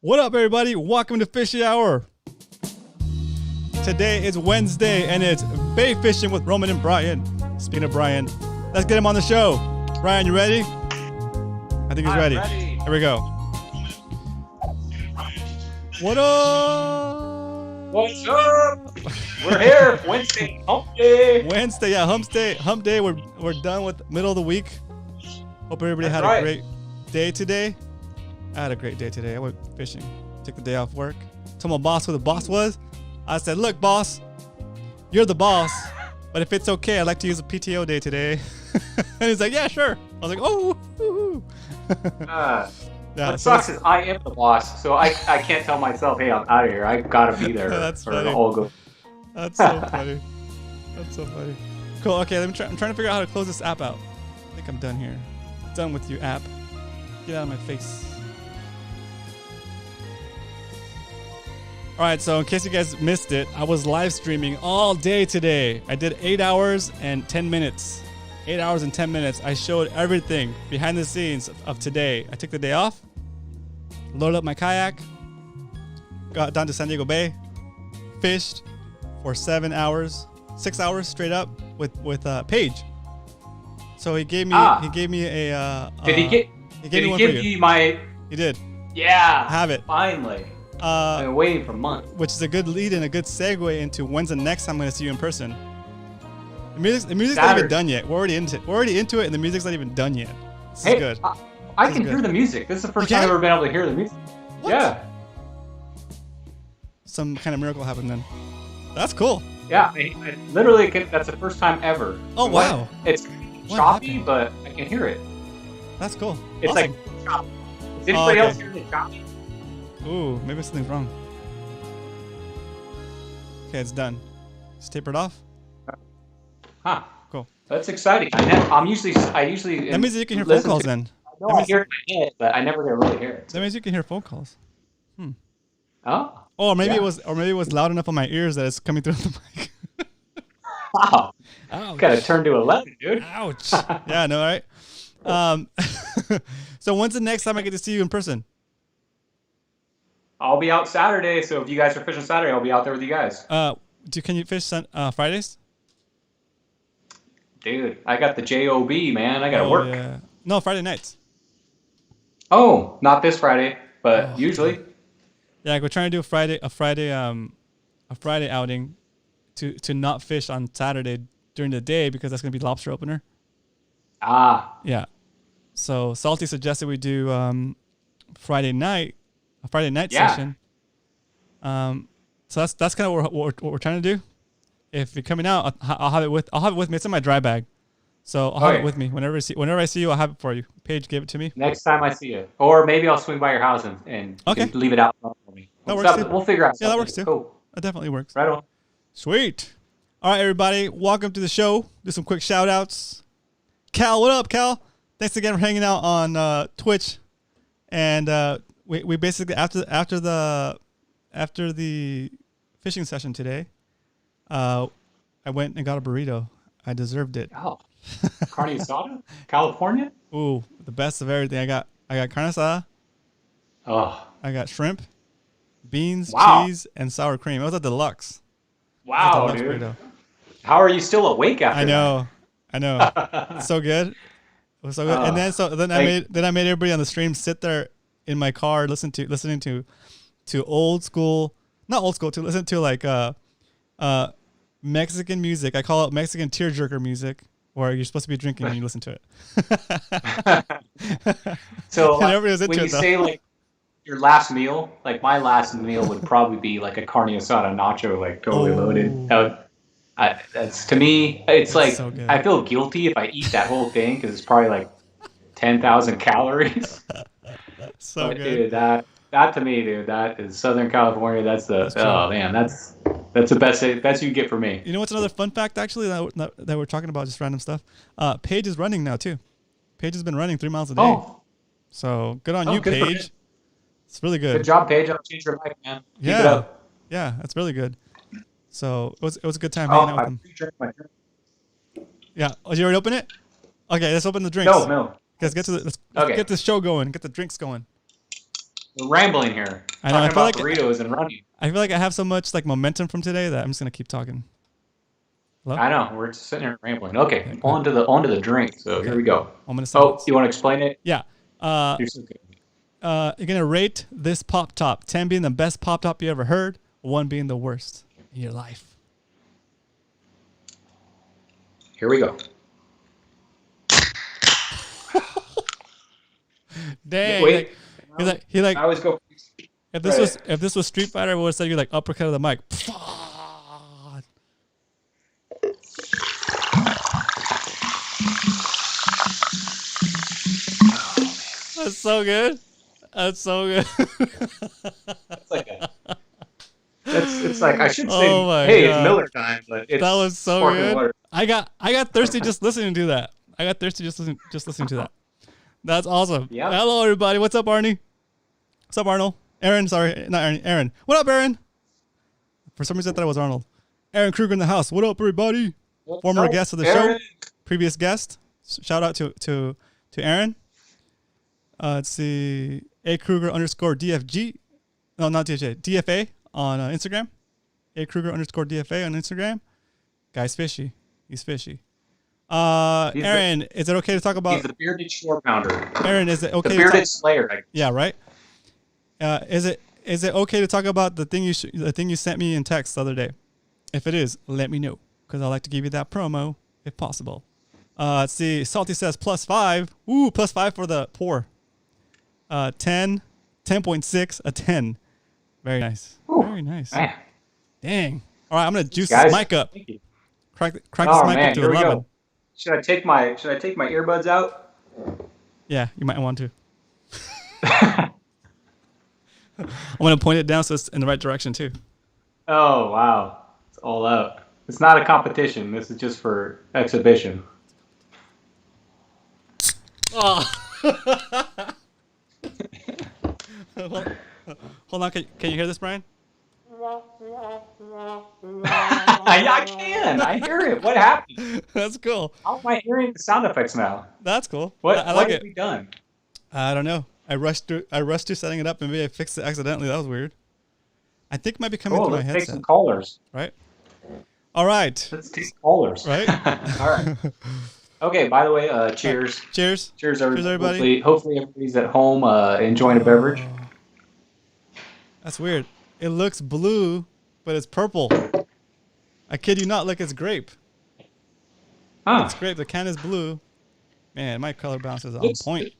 What up, everybody? Welcome to Fishy Hour. Today is Wednesday, and it's bait fishing with Roman and Brian. Speaking of Brian, let's get him on the show. Brian, you ready? I think he's ready. Here we go. What up? What's up? We're here. Wednesday, hump day. Wednesday, yeah, hump day. We're done with middle of the week. Hope everybody had a great day today. I had a great day today. I went fishing. Took the day off work. Told my boss who the boss was. I said, look, boss, you're the boss, but if it's okay, I'd like to use a PTO day today. And he's like, yeah, sure. I was like, oh, woo-hoo. What sucks is I am the boss, so I can't tell myself, hey, I'm out of here. I gotta be there. That's funny. That's so funny. That's so funny. Cool. Okay, I'm trying to figure out how to close this app out. I think I'm done here. Done with you, app. Get out of my face. All right, so in case you guys missed it, I was live streaming all day today. I did 8 hours and 10 minutes. 8 hours and 10 minutes. I showed everything behind the scenes of today. I took the day off, loaded up my kayak, got down to San Diego Bay, fished for 7 hours, 6 hours straight up with Paige. So he gave me a Did he give you my? He did. Yeah. Have it. Finally. I've been waiting for months. Which is a good lead and a good segue into when's the next time I'm going to see you in person. The music's not even done yet. We're already into it, and the music's not even done yet. This is good. I can hear the music. This is the first time I've ever been able to hear the music. What? Yeah. Some kind of miracle happened then. That's cool. Yeah, I literally that's the first time ever. Oh, wow. It's choppy, but I can hear it. That's cool. It's awesome. like choppy. Is anybody else hearing it choppy? Ooh, maybe something's wrong. Okay, it's done. Just taper it off. Huh. Cool. That's exciting. I usually. That means you can hear phone calls then. I know I hear it in my head, but I never get to really hear it. That means you can hear phone calls. Oh. Or maybe it was loud enough on my ears that it's coming through the mic. Wow. Ouch. Gotta turn to 11, dude. Ouch. Yeah, I know, right? So when's the next time I get to see you in person? I'll be out Saturday, so if you guys are fishing Saturday, I'll be out there with you guys. Can you fish Fridays? Dude, I got the job, man. I gotta work. Yeah. No, Friday nights. Oh, not this Friday, but usually. Yeah, we're trying to do a Friday outing to not fish on Saturday during the day because that's gonna be lobster opener. Yeah. So Salty suggested we do Friday night. A Friday night session. So that's kind of what we're trying to do. If you're coming out, I'll have it with me. It's in my dry bag, so I'll have it with me whenever I see you. I'll have it for you. Paige gave it to me. Next time I see you, or maybe I'll swing by your house and leave it out for me. That works too. We'll figure out. Yeah, that works too. Cool. That definitely works. Right on. Sweet. All right, everybody, welcome to the show. Do some quick shout outs. Cal, what up, Cal? Thanks again for hanging out on Twitch, and we basically after the fishing session today, I went and got a burrito. I deserved it. Oh, carne asada, California. Ooh, the best of everything. I got carne asada. Oh, I got shrimp, beans, wow, cheese, and sour cream. It was a deluxe. Wow, dude. Burrito. How are you still awake after? I know. It's so good. It was so good. And then I made everybody on the stream sit there in my car listening to old school, not old school, to listen to like Mexican music. I call it Mexican tearjerker music, where you're supposed to be drinking when you listen to it. So when you say like your last meal, like my last meal would probably be like a carne asada nacho, like totally loaded. That's to me, it's like so I feel guilty if I eat that whole thing because it's probably like 10,000 calories. So but, good, dude. That to me, dude, that is Southern California. That's the best you get for me. You know what's another fun fact actually that we're talking about, just random stuff. Paige is running now too. Paige has been running 3 miles a day. Oh. So good on you, Paige. It's really good. Good job, Paige. I'll change your life, man. Keep it up. Yeah, that's really good. So it was a good time hanging out with him. Yeah. Oh, you already open it? Okay, let's open the drinks. No. Guys, let's get this show going. Get the drinks going. We're rambling here. I know. Talking about burritos and running. I feel like I have so much like momentum from today that I'm just gonna keep talking. Hello? I know. We're just sitting here rambling. Okay, on to the drink. So here we go. I'm gonna you want to explain it? Yeah. You're so good. You're gonna rate this pop top. 10 being the best pop top you ever heard. 1 being the worst in your life. Here we go. Dang. Wait. He like. I always go. If this was Street Fighter, I would have said you like uppercut of the mic. That's so good. That's so good. It's like I should say, hey, God. It's Miller time, but it's that was so good. Water. I got thirsty just listening to that. Listening to that. That's awesome. Yep. Hello, everybody. What's up, Arnie? What's up, Arnold? Aaron, sorry, not Arnie. Aaron. What up, Aaron? For some reason, I thought it was Arnold. Aaron Kruger in the house. What up, everybody? Former guest of the show. Previous guest. Shout out to Aaron. Let's see. A Kruger _ DFG. No, not DFG. DFA on Instagram. A Kruger _ DFA on Instagram. Guy's fishy. He's fishy. Aaron, is it okay to talk about? He's the bearded shore pounder. Aaron, is it okay? The bearded slayer. Yeah, right. Is it okay to talk about the thing you sent me in text the other day? If it is, let me know because I'd like to give you that promo if possible. Let's see. Salty says +5. Ooh, +5 for the pour. 10.6, a 10. Very nice. Ooh, very nice. Man. Dang. All right, I'm gonna juice this mic up. Crack this mic up to 11. Go. Should I take my earbuds out? Yeah, you might want to. I'm gonna point it down so it's in the right direction too. Oh wow, it's all out. It's not a competition. This is just for exhibition. Oh. Hold on, can you hear this, Brian? I can. I hear it. What happened? That's cool. How am I hearing the sound effects now? That's cool. What have we done? I don't know. I rushed through setting it up and maybe I fixed it accidentally. That was weird. I think it might be coming through my headset. Let's take some callers. Right? All right. Let's take callers. Right? All right. Okay, by the way, cheers. Cheers. Cheers, everybody. Hopefully everybody's at home enjoying a beverage. That's weird. It looks blue, but it's purple. I kid you not, look, it's grape. Huh. It's grape. The can is blue. Man, my color balance is on point.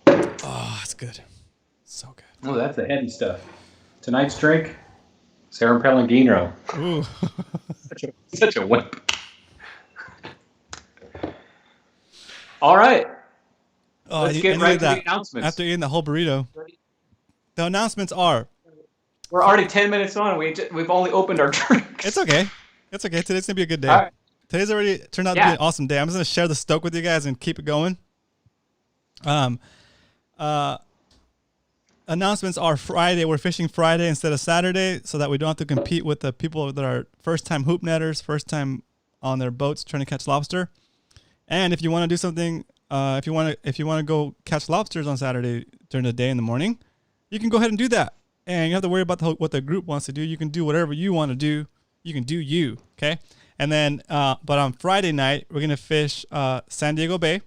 Oh, it's good. So good. Oh, that's the heavy stuff. Tonight's drink, San Pellegrino. Ooh. Such a wimp. All right. Oh, let's get right to the announcements. After eating the whole burrito. The announcements are. We're already 10 minutes on. We've only opened our drinks. It's okay. It's okay. Today's going to be a good day. All right. Today's already turned out to be an awesome day. I'm just going to share the stoke with you guys and keep it going. Announcements are Friday. We're fishing Friday instead of Saturday so that we don't have to compete with the people that are first-time hoop netters, first time on their boats trying to catch lobster. And if you want to do something, if you want to go catch lobsters on Saturday during the day in the morning, you can go ahead and do that. And you don't have to worry about what the group wants to do. You can do whatever you want to do. You can do you, okay? And then, but on Friday night, we're going to fish San Diego Bay.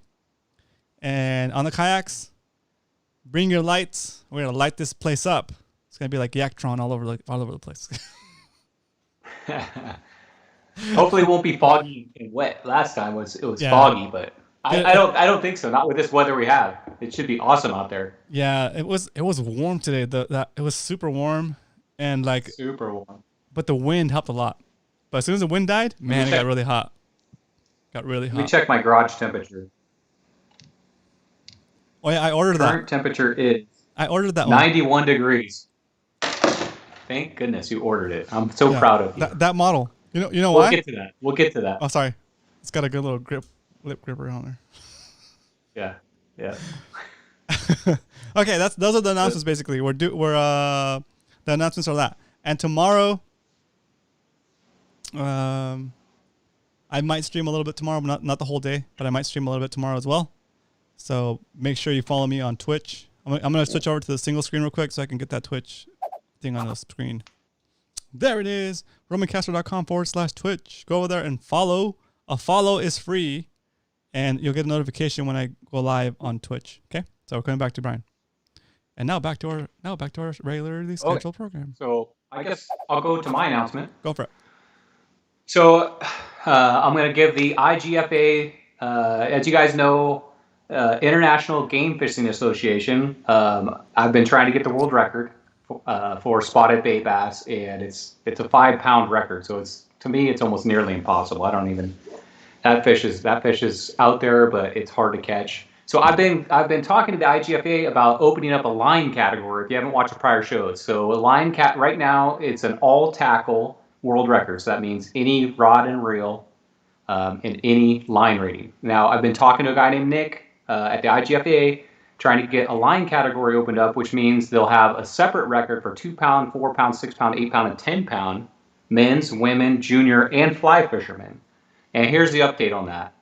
And on the kayaks, bring your lights. We're going to light this place up. It's going to be like Yaktron all over the place. Hopefully it won't be foggy and wet. Last time it was foggy, but I don't think so. Not with this weather we have. It should be awesome out there. Yeah, it was warm today. It was super warm and like super warm. But the wind helped a lot. But as soon as the wind died, man, it got really hot. Got really hot. Let me check my garage temperature. Oh yeah, I ordered that. Current temperature is. I ordered that 91 degrees. Thank goodness you ordered it. I'm so proud of you. That model. You know why? We'll get to that. Oh, sorry. It's got a good little lip gripper on there. Yeah. Okay, those are the announcements basically. The announcements are that. And tomorrow I might stream a little bit tomorrow, but not the whole day, but I might stream a little bit tomorrow as well. So make sure you follow me on Twitch. I'm going to switch over to the single screen real quick so I can get that Twitch thing on the screen. There it is. RomanCastro.com/Twitch. Go over there and follow. A follow is free, and you'll get a notification when I go live on Twitch. Okay. So we're coming back to Brian, and now back to our regularly scheduled program. So I guess I'll go to my announcement. Go for it. So I'm going to give the IGFA, as you guys know, International Game Fishing Association. I've been trying to get the world record for spotted bay bass, and it's a 5-pound record. So to me it's almost nearly impossible. That fish is out there, but it's hard to catch. So I've been talking to the IGFA about opening up a line category. If you haven't watched the prior shows, so a line cat right now it's an all tackle world record. So that means any rod and reel and any line rating. Now I've been talking to a guy named Nick at the IGFA trying to get a line category opened up, which means they'll have a separate record for 2-pound, 4-pound, 6-pound, 8-pound, and 10-pound men's, women, junior, and fly fishermen. And here's the update on that.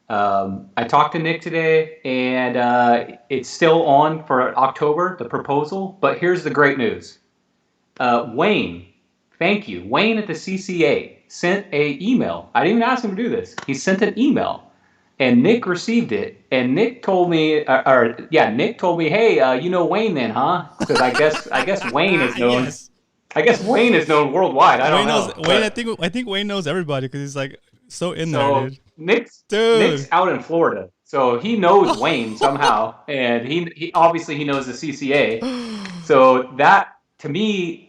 I talked to Nick today, and it's still on for October, the proposal. But here's the great news. Wayne, thank you. Wayne at the CCA sent an email. I didn't even ask him to do this. He sent an email. And Nick received it, and Nick told me, Nick told me, hey, you know Wayne then, huh? Because I guess Wayne is known. Yes. I guess Wayne is known worldwide. I don't know. Wayne, I think Wayne knows everybody because he's like so in there, dude. Nick's out in Florida, so he knows Wayne somehow, and he obviously knows the CCA. So that to me.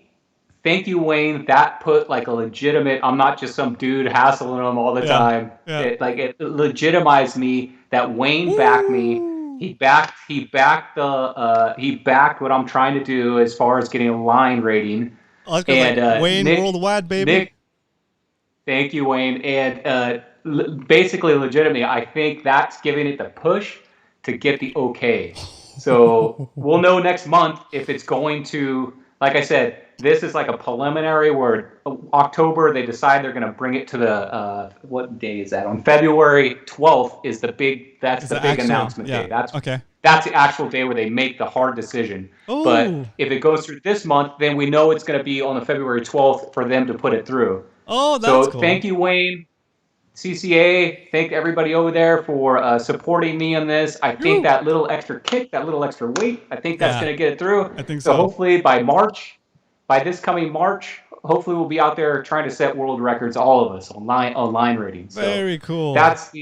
Thank you, Wayne. That put like a legitimate. I'm not just some dude hassling him all the time. Yeah. It legitimized me that Wayne backed me. He backed what I'm trying to do as far as getting a line rating. And Wayne Nick, worldwide, baby. Nick, thank you, Wayne. And basically, legitimately, I think that's giving it the push to get the okay. So we'll know next month if it's going to. Like I said, this is like a preliminary where October they decide they're going to bring it to the what day is that? On February 12th is the big announcement day. That's the actual day where they make the hard decision. Ooh. But if it goes through this month, then we know it's going to be on the February 12th for them to put it through. Oh, that's cool. Thank you, Wayne. CCA, thank everybody over there for supporting me on this. I think that little extra kick, that little extra weight, I think that's going to get it through. I think so. So hopefully by this coming March, hopefully we'll be out there trying to set world records, all of us, on line ratings. So very cool. It's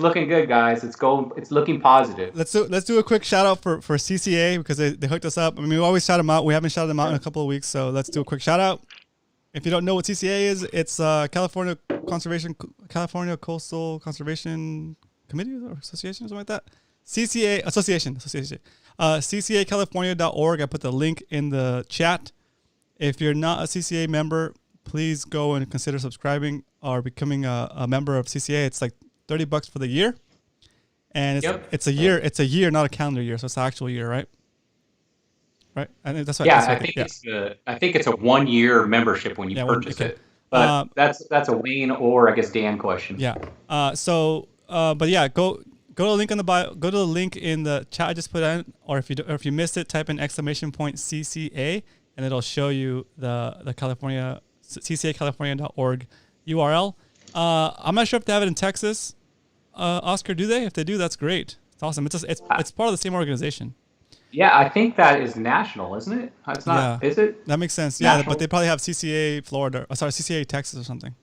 looking good, guys. It's looking positive. Let's do a quick shout out for CCA because they hooked us up. I mean, we always shout them out. We haven't shouted them out in a couple of weeks, so let's do a quick shout out. If you don't know what CCA is, it's California Coastal Conservation Committee or Association or something like that. CCA Association. CCACalifornia.org. I put the link in the chat. If you're not a CCA member, please go and consider subscribing or becoming a member of CCA. It's like $30 for the year, and it's a year. It's a year, not a calendar year. So it's the actual year, right? Right. I think that's what. Yeah, I think it's a 1-year membership when you purchase it. But that's a Wayne or I guess Dan question. Yeah. But yeah, go to the link in the bio. Go to the link in the chat I just put in, or if you missed it, type in !CCA and it'll show you the California CCACalifornia.org URL. I'm not sure if they have it in Texas. Oscar, do they? If they do, that's great. It's awesome. It's part of the same organization. Yeah, I think that is national, isn't it? It's not, is it? That makes sense. National? Yeah, but they probably have CCA Florida, CCA Texas or something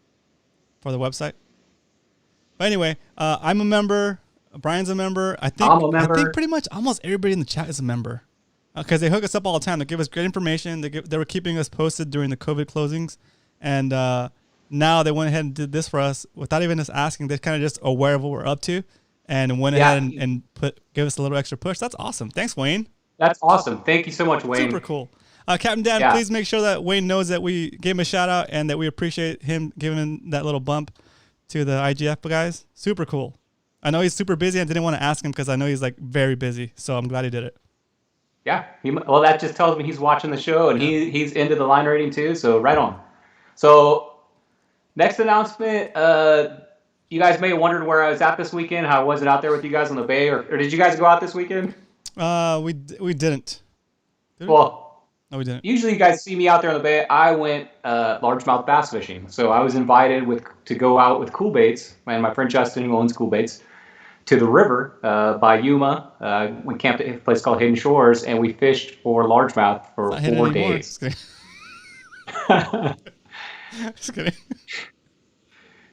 for the website. But anyway, I'm a member. Brian's a member. I'm a member. I think pretty much almost everybody in the chat is a member because they hook us up all the time. They give us great information. They were keeping us posted during the COVID closings, and now they went ahead and did this for us without even us asking. They're kind of just aware of what we're up to, and went ahead and give us a little extra push. That's awesome. Thanks, Wayne. That's awesome. Thank you so much, Wayne. Super cool. Captain Dan, please make sure that Wayne knows that we gave him a shout out and that we appreciate him giving that little bump to the IGF guys. Super cool. I know he's super busy. I didn't want to ask him because I know he's like very busy. So I'm glad he did it. Yeah. Well, that just tells me he's watching the show and he's into the line rating too. So right on. So next announcement, you guys may have wondered where I was at this weekend. How I wasn't out there with you guys on the bay, or did you guys go out this weekend? We didn't. Well, no, we didn't. Usually, you guys see me out there on the bay. I went largemouth bass fishing, so I was invited to go out with Cool Baits, and my friend Justin, who owns Cool Baits, to the river by Yuma. We camped at a place called Hidden Shores, and we fished for largemouth for 4 days. Just kidding.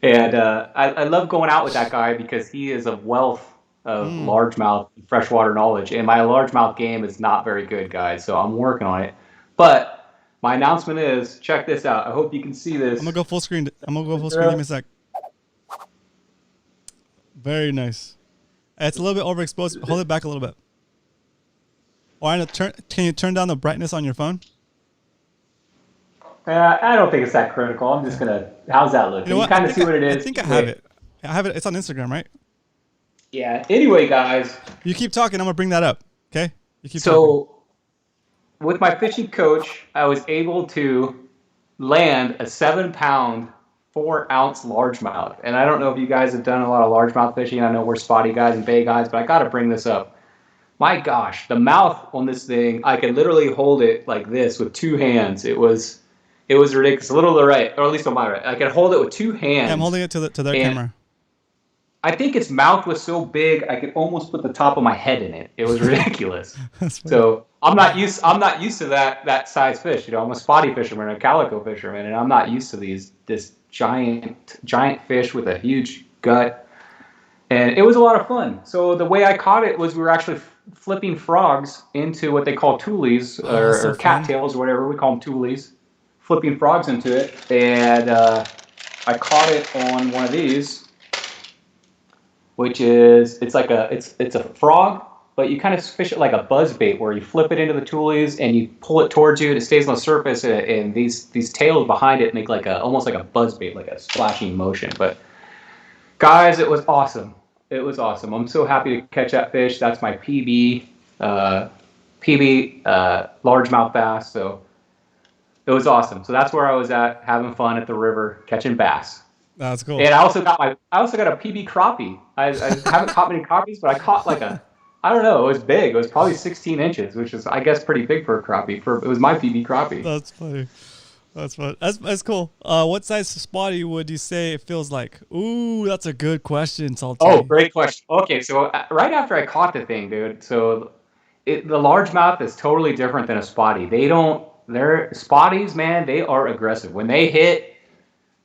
And I love going out with that guy because he is a wealth of largemouth freshwater knowledge, and my largemouth game is not very good, guys. So I'm working on it. But my announcement is, check this out. I hope you can see this. I'm gonna go full screen. Give me a sec. Very nice. It's a little bit overexposed. Hold it back a little bit. Can you turn down the brightness on your phone? I don't think it's that critical. I'm just gonna. How's that look? You kind of see what it is. I think I have it. I have it. It's on Instagram, right? Yeah. Anyway, guys. You keep talking. I'm gonna bring that up. Okay. You keep talking. With my fishing coach, I was able to land a 7-pound, 4-ounce largemouth. And I don't know if you guys have done a lot of largemouth fishing. I know we're spotty guys and bay guys, but I got to bring this up. My gosh, the mouth on this thing, I could literally hold it like this with 2 hands. It was ridiculous. A little to the right, or at least on my right. I could hold it with 2 hands. Yeah, I'm holding it to their camera. I think its mouth was so big I could almost put the top of my head in it. It was ridiculous. So I'm not used to that size fish. I'm a spotty fisherman, a calico fisherman, and I'm not used to this giant fish with a huge gut. And it was a lot of fun. So the way I caught it was we were actually flipping frogs into what they call toolies or cattails or whatever. We call them toolies. Flipping frogs into it, and I caught it on one of these, which is it's a frog, but you kind of fish it like a buzz bait, where you flip it into the toolies and you pull it towards you, and it stays on the surface, and these tails behind it make almost like a buzz bait, like a splashing motion. But guys, it was awesome. It was awesome. I'm so happy to catch that fish. That's my PB largemouth bass. So. It was awesome. So that's where I was at, having fun at the river, catching bass. That's cool. And I also got a PB crappie. I haven't caught many crappies, but I caught I don't know, it was big. It was probably 16 inches, which is, I guess, pretty big for a crappie. It was my PB crappie. That's funny. That's fun. That's cool. What size spotty would you say it feels like? Ooh, that's a good question, Salty. Oh, great question. Okay, so right after I caught the thing, dude, so the largemouth is totally different than a spotty. They're spotties, man. They are aggressive. When they hit,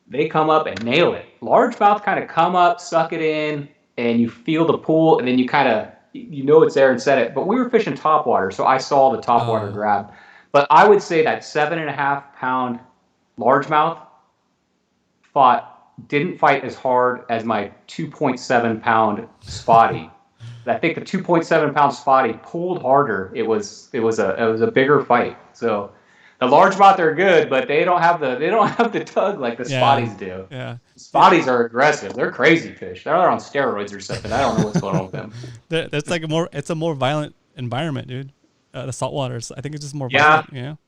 they come up and nail it. Largemouth kind of come up, suck it in, and you feel the pull, and then you kind of it's there and set it. But we were fishing topwater, so I saw the topwater grab. But I would say that 7.5-pound largemouth didn't fight as hard as my 2.7-pound spotty. I think the 2.7-pound spotty pulled harder. It was a bigger fight. So. The largemouth are good, but they don't have the tug like the spotties do. Yeah, spotties are aggressive. They're crazy fish. They're on steroids or something. I don't know what's going on with them. It's a more violent environment, dude. The saltwaters. I think it's just more violent. You know,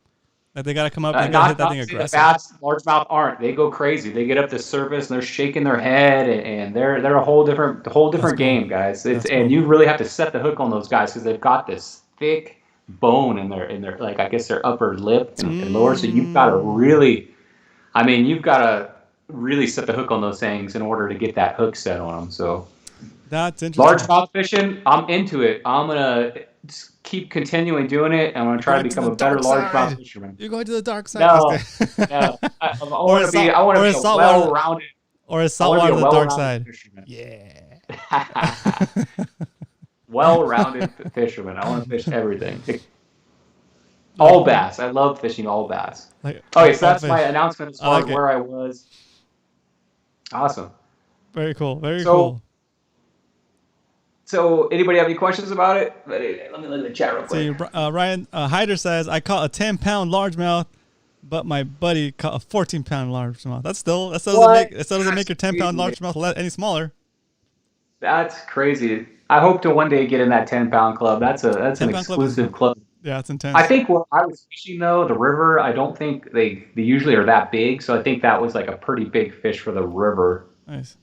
like they gotta come up and hit that thing aggressive. The bass, largemouth aren't. They go crazy. They get up the surface and they're shaking their head, and they're a whole different game, guys. And you really have to set the hook on those guys because they've got this thick bone in their like I guess their upper lip and lower, so you've got to really set the hook on those things in order to get that hook set on them. So that's interesting. Largemouth fishing, I'm into it. I'm gonna keep continuing doing it. I'm gonna try to become a better largemouth fisherman. You're going to the dark side. No. I want to be a well-rounded, or a saltwater to the dark side. Fisherman. Yeah. Well-rounded fisherman. I want to fish everything. All bass. I love fishing all bass. Okay, so that's my announcement as far as where I was. Awesome. Very cool. Very cool. So, anybody have any questions about it? Let me look at the chat real quick. Ryan Hyder says, I caught a 10-pound largemouth, but my buddy caught a 14-pound largemouth. That still doesn't make your 10-pound largemouth any smaller. That's crazy. I hope to one day get in that 10-pound club. That's an exclusive club. Yeah, it's intense. I think where I was fishing, though, the river, I don't think they usually are that big. So I think that was like a pretty big fish for the river. Nice.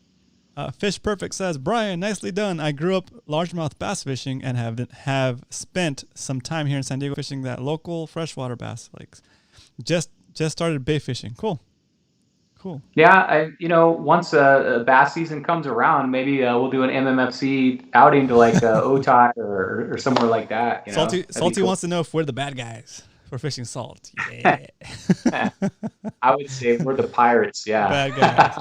Fish Perfect says, Brian, nicely done. I grew up largemouth bass fishing and have spent some time here in San Diego fishing that local freshwater bass lakes. Just started bait fishing. Cool. Yeah, once bass season comes around, maybe we'll do an MMFC outing to like Otay or somewhere like that. Salty cool. Wants to know if we're the bad guys for fishing salt. Yeah. I would say we're the pirates. Yeah. Bad guys.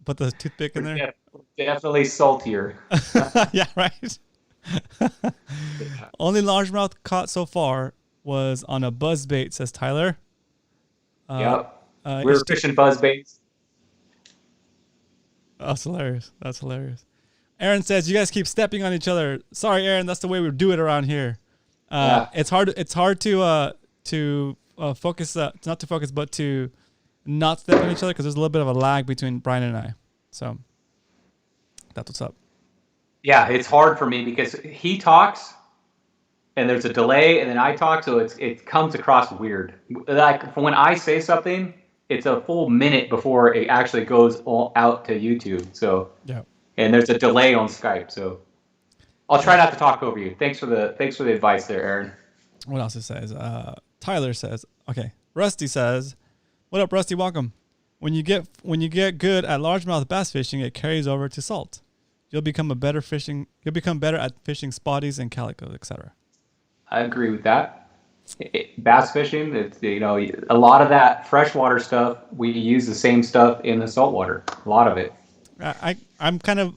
Put the toothpick in there. Definitely saltier. Yeah, right. Only largemouth caught so far was on a buzzbait, says Tyler. Yep. We're fishing buzzbaits. That's hilarious. Aaron says, you guys keep stepping on each other. Sorry, Aaron, that's the way we do it around here. It's hard to focus, not to focus, but to not step on each other because there's a little bit of a lag between Brian and I. So that's what's up. Yeah, it's hard for me because he talks and there's a delay and then I talk, so it comes across weird. Like when I say something, it's a full minute before it actually goes all out to YouTube. So yeah, and there's a delay on Skype. So I'll try not to talk over you. Thanks for the advice there, Aaron. What else it says? Tyler says, okay. Rusty says, what up, Rusty? Welcome. When you get good at largemouth bass fishing, it carries over to salt. You'll become better at fishing spotties and calicos, etc. I agree with that. Bass fishing, a lot of that freshwater stuff, we use the same stuff in the saltwater. A lot of it. I'm kind of,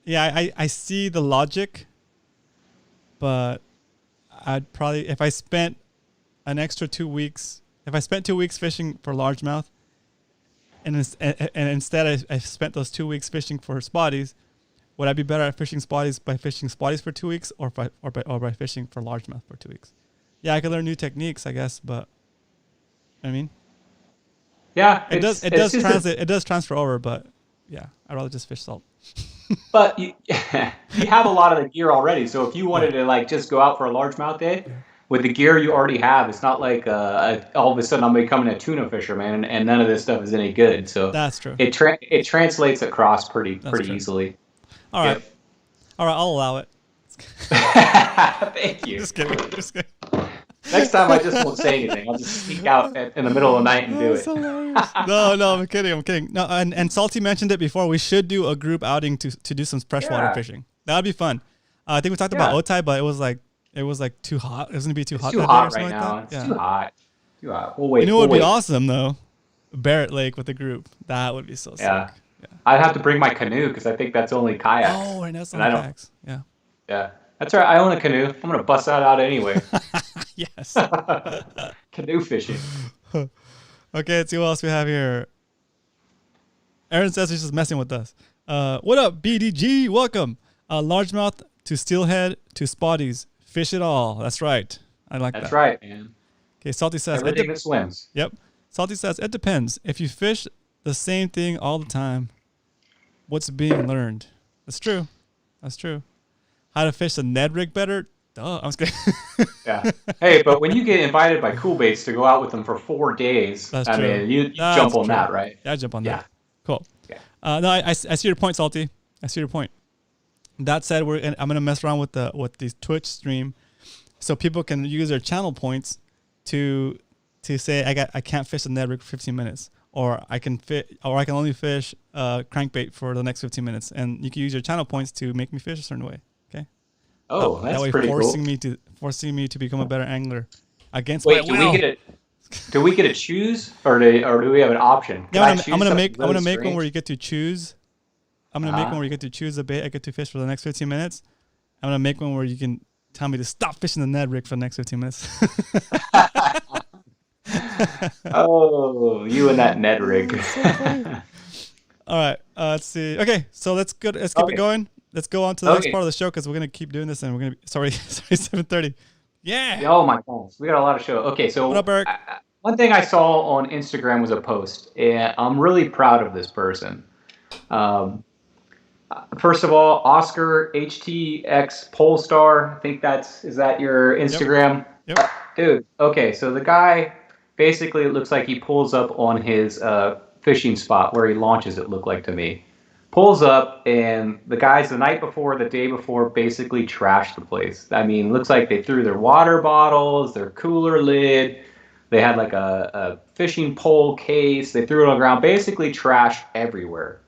I see the logic, but I'd probably, if I spent 2 weeks fishing for largemouth, and instead I spent those 2 weeks fishing for spotties, would I be better at fishing spotties by fishing spotties for 2 weeks or by fishing for largemouth for 2 weeks? Yeah, I could learn new techniques, I guess, but I mean, yeah, it does transfer over, but yeah, I'd rather just fish salt. But you have a lot of the gear already, so if you wanted to like just go out for a largemouth day with the gear you already have, it's not like all of a sudden I'm becoming a tuna fisherman and none of this stuff is any good. So that's true. It translates across pretty easily. All right, I'll allow it. Thank you. Just kidding. Next time I just won't say anything. I'll just sneak out in the middle of the night and do it. No, I'm kidding. No, and Salty mentioned it before. We should do a group outing to do some freshwater fishing. That would be fun. I think we talked about Otay, but it was like too hot. It was gonna be too hot. Too hot right now. It's too hot. Too hot. We'll wait. You know what would be awesome though? Barrett Lake with a group. That would be so sick. Yeah. I'd have to bring my canoe because I think that's only kayaks. Oh, I know some kayaks. Yeah. Yeah. That's right. I own a canoe. I'm going to bust that out anyway. Yes. Canoe fishing. Okay, let's see what else we have here. Aaron says he's just messing with us. What up, BDG? Welcome. Largemouth to steelhead to spotties. Fish it all. That's right. I like that. That's right, man. Okay, Salty says. Everything that swims. Yep. Salty says, it depends. If you fish the same thing all the time, what's being learned? That's true. How to fish a Ned Rig better? Duh, I'm just kidding. Yeah. Hey, but when you get invited by Cool Baits to go out with them for 4 days, I mean, you jump on that, right? Yeah, I jump on that. Cool. Yeah. No, I see your point, Salty. I see your point. That said, I'm gonna mess around with the Twitch stream, so people can use their channel points to say I can't fish a Ned Rig for 15 minutes, or I can only fish crankbait for the next 15 minutes, and you can use your channel points to make me fish a certain way. Okay. Oh, that's pretty cool. Forcing me to become a better angler against my will. Do we get to choose, or do we have an option? Yeah, I'm gonna make one where you get to choose. I'm gonna make one where you get to choose the bait I get to fish for the next 15 minutes. I'm gonna make one where you can tell me to stop fishing the Ned Rig for the next 15 minutes. Oh, you and that Ned Rig. All right, let's see. Okay, so let's keep it going. Let's go on to the next part of the show because we're gonna keep doing this, and we're gonna sorry 7:30. Yeah. Oh my gosh, we got a lot of show. Okay, so what up, Eric? One thing I saw on Instagram was a post, and I'm really proud of this person. First of all, Oscar HTX Polestar. I think is that your Instagram? Yep. Dude. Okay, so the guy basically, it looks like he pulls up on his fishing spot where he launches. It looked like to me. Pulls up, and the guys the night before, the day before, basically trashed the place. I mean, looks like they threw their water bottles, their cooler lid. They had like a fishing pole case. They threw it on the ground, basically trash everywhere.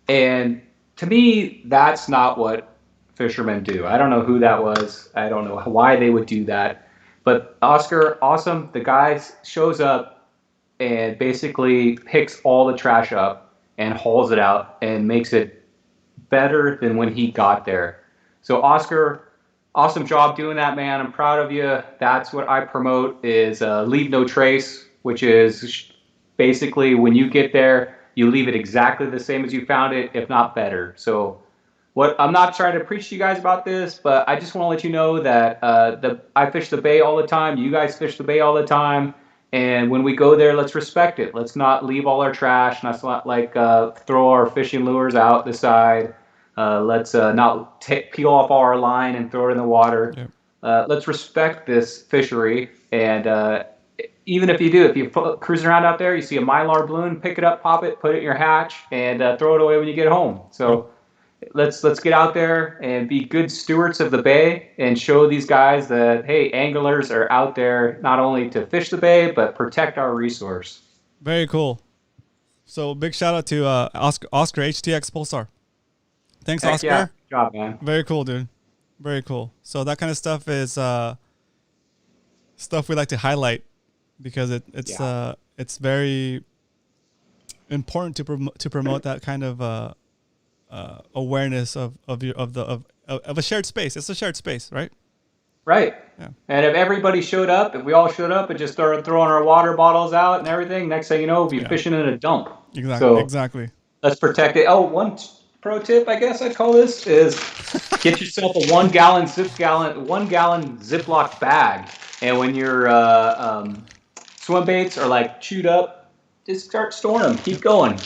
And to me, that's not what fishermen do. I don't know who that was. I don't know why they would do that. But Oscar, awesome. The guy shows up and basically picks all the trash up and hauls it out and makes it better than when he got there. So Oscar, awesome job doing that, man. I'm proud of you. That's what I promote is leave no trace, which is basically when you get there, you leave it exactly the same as you found it, if not better. So what I'm not trying to preach to you guys about this, but I just want to let you know that I fish the bay all the time. You guys fish the bay all the time. And when we go there, let's respect it. Let's not leave all our trash. Let's not like throw our fishing lures out the side. Let's not peel off all our line and throw it in the water. Yep. Let's respect this fishery. And even if you cruising around out there, you see a Mylar balloon, pick it up, pop it, put it in your hatch, and throw it away when you get home. So let's get out there and be good stewards of the bay and show these guys that, hey, anglers are out there not only to fish the bay, but protect our resource. Very cool. So big shout out to Oscar HTX Pulsar. Thanks, Heck Oscar. Yeah. Good job, man. Very cool, dude. Very cool. So that kind of stuff is stuff we like to highlight because it's very important to promote that kind of awareness of a shared space. It's a shared space, right? Right. Yeah. And if everybody showed up, if we all showed up and just started throwing our water bottles out and everything, next thing you know, we'll be fishing in a dump. Exactly. So exactly. Let's protect it. Oh, one pro tip, I guess I'd call this, is get yourself a 1 gallon Ziploc bag. And when your swim baits are like chewed up, just start storing them. Keep going.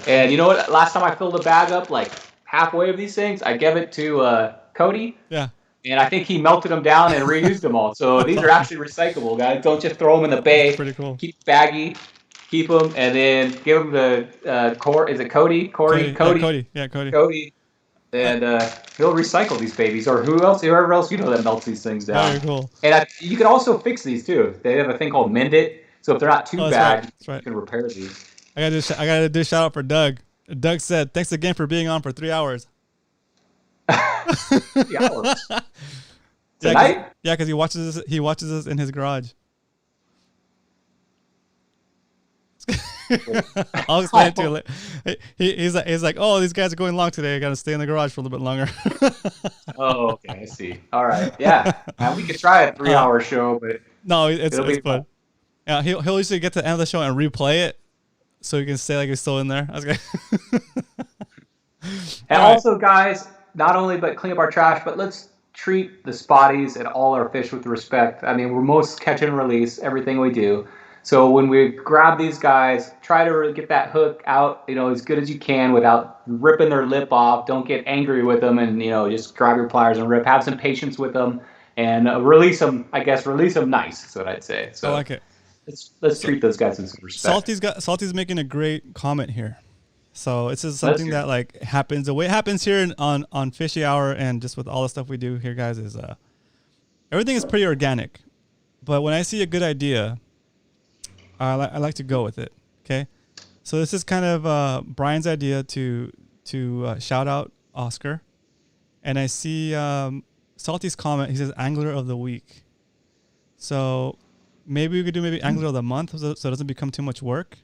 And you know what? Last time I filled a bag up, like halfway of these things, I gave it to Cody. Yeah. And I think he melted them down and reused them all. So these are actually recyclable, guys. Don't just throw them in the bay. That's pretty cool. Keep baggy. Keep them, and then give them the is it Cody? Cody. Yeah, Cody. Cody. And he'll recycle these babies, or whoever else you know that melts these things down. Very cool. And you can also fix these too. They have a thing called Mend It. So if they're not too bad, right. You can repair these. I gotta do a shout out for Doug. Doug said, "Thanks again for being on for 3 hours." 3 hours. Tonight? Yeah, because he watches us in his garage. I'll explain it to you later. He's like, oh, these guys are going long today. I got to stay in the garage for a little bit longer. Oh, okay, I see. All right, yeah. We could try a 3 hour show, but no, it's fun. Yeah, he'll usually get to the end of the show and replay it, so he can stay like he's still in there. And also, guys, not only but clean up our trash, but let's treat the spotties and all our fish with respect. I mean, we're most catch and release everything we do. So when we grab these guys, try to get that hook out, as good as you can without ripping their lip off. Don't get angry with them and, just grab your pliers and rip. Have some patience with them and release them nice is what I'd say. So I like it. Let's treat those guys with some respect. Salty's making a great comment here. So this is something that like happens. The way it happens here on Fishy Hour and just with all the stuff we do here, guys, is everything is pretty organic. But when I see a good idea, I like to go with it. Okay, so this is kind of Brian's idea to shout out Oscar, and I see Salty's comment. He says Angler of the Week. So maybe we could do Angler of the Month, so it doesn't become too much work.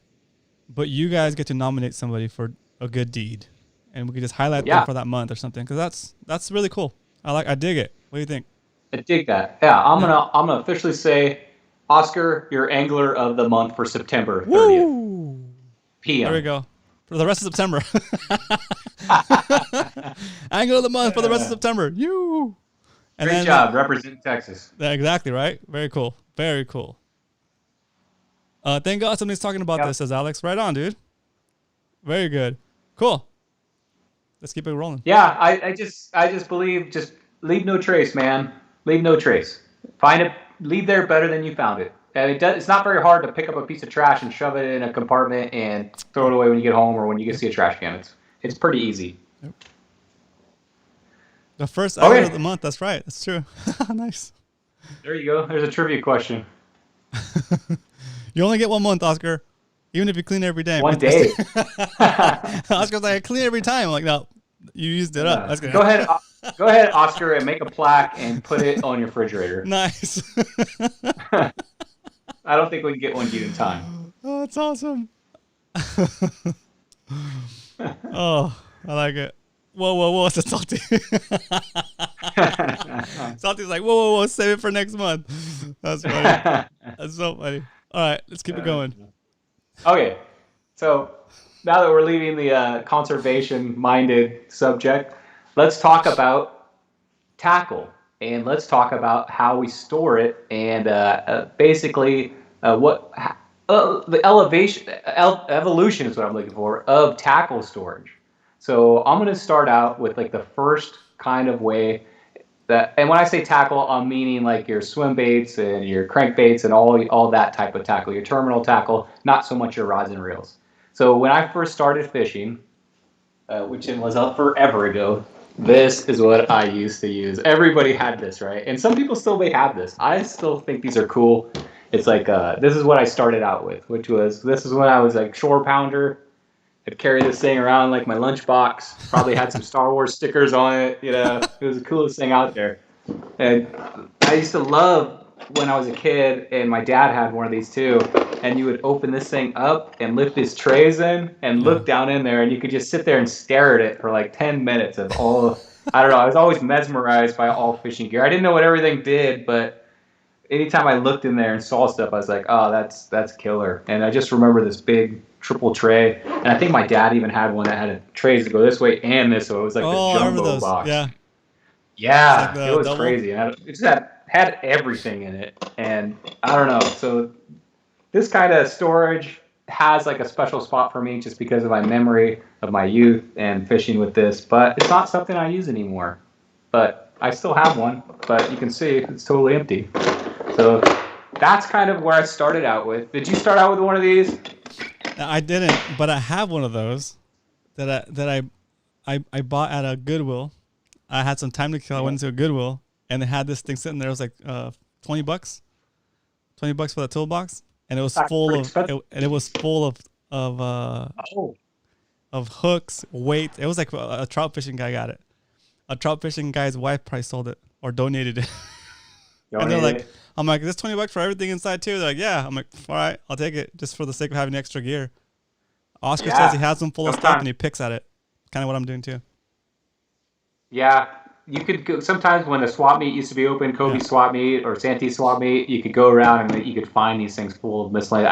But you guys get to nominate somebody for a good deed, and we could just highlight them for that month or something. Because that's really cool. I dig it. What do you think? I dig that. Yeah, I'm gonna officially say, Oscar, you're Angler of the Month for September 30th. Woo! PM. There we go. For the rest of September. Angler of the Month for the rest of September. You. Great job. Represent Texas. Exactly, right? Very cool. Very cool. Thank God somebody's talking about this, says Alex. Right on, dude. Very good. Cool. Let's keep it rolling. Yeah, I just believe just leave no trace, man. Leave no trace. Leave there better than you found it. And it's not very hard to pick up a piece of trash and shove it in a compartment and throw it away when you get home or when you see a trash can. It's pretty easy. Yep. The first hour of the month. That's right. That's true. Nice. There you go. There's a trivia question. You only get 1 month, Oscar. Even if you clean every day. 1 day. Oscar's like, I clean every time. I'm like, no, you used it up. That's Go ahead. Go ahead, Oscar, and make a plaque and put it on your refrigerator. Nice. I don't think we can get one in time. Oh, that's awesome. Oh, I like it. Whoa, it's a Salty. Salty's like, whoa, save it for next month. That's funny. That's so funny. All right, let's keep it going. Okay, so now that we're leaving the conservation-minded subject, let's talk about tackle, and let's talk about how we store it, and basically the evolution is what I'm looking for of tackle storage. So I'm going to start out with like the first kind of way that, and when I say tackle, I'm meaning like your swim baits and your crankbaits and all that type of tackle, your terminal tackle, not so much your rods and reels. So when I first started fishing, which was forever ago, this is what I used to use. Everybody had this, right? And some people still may have this. I still think these are cool. It's like, this is what I started out with, this is when I was like shore pounder. I'd carry this thing around like my lunchbox. Probably had some Star Wars stickers on it. You know, it was the coolest thing out there. And I used to love when I was a kid, and my dad had one of these too. And you would open this thing up and lift these trays in and look down in there, and you could just sit there and stare at it for like 10 minutes of all. I don't know. I was always mesmerized by all fishing gear. I didn't know what everything did, but anytime I looked in there and saw stuff, I was like, oh, that's killer. And I just remember this big triple tray, and I think my dad even had one that had trays to go this way and this way. It was like the jumbo box. Yeah, like it was double. Crazy. And it just had everything in it, and I don't know. So this kind of storage has like a special spot for me just because of my memory of my youth and fishing with this, but it's not something I use anymore. But I still have one, but you can see it's totally empty. So that's kind of where I started out with. Did you start out with one of these? I didn't, but I have one of those that I bought at a Goodwill. I had some time to kill. I went into a Goodwill, and they had this thing sitting there. It was like $20, $20 for the toolbox, and it was full of hooks, weights. It was like a trout fishing guy got it. A trout fishing guy's wife probably sold it or donated it. And they're like, I'm like, is this $20 for everything inside too? They're like, yeah. I'm like, all right, I'll take it just for the sake of having extra gear. Oscar says he has them full of stuff and he picks at it. Kind of what I'm doing too. Yeah, you could go, sometimes when the swap meet used to be open, Kobe swap meet or Santee swap meet, you could go around and you could find these things full of miscellaneous.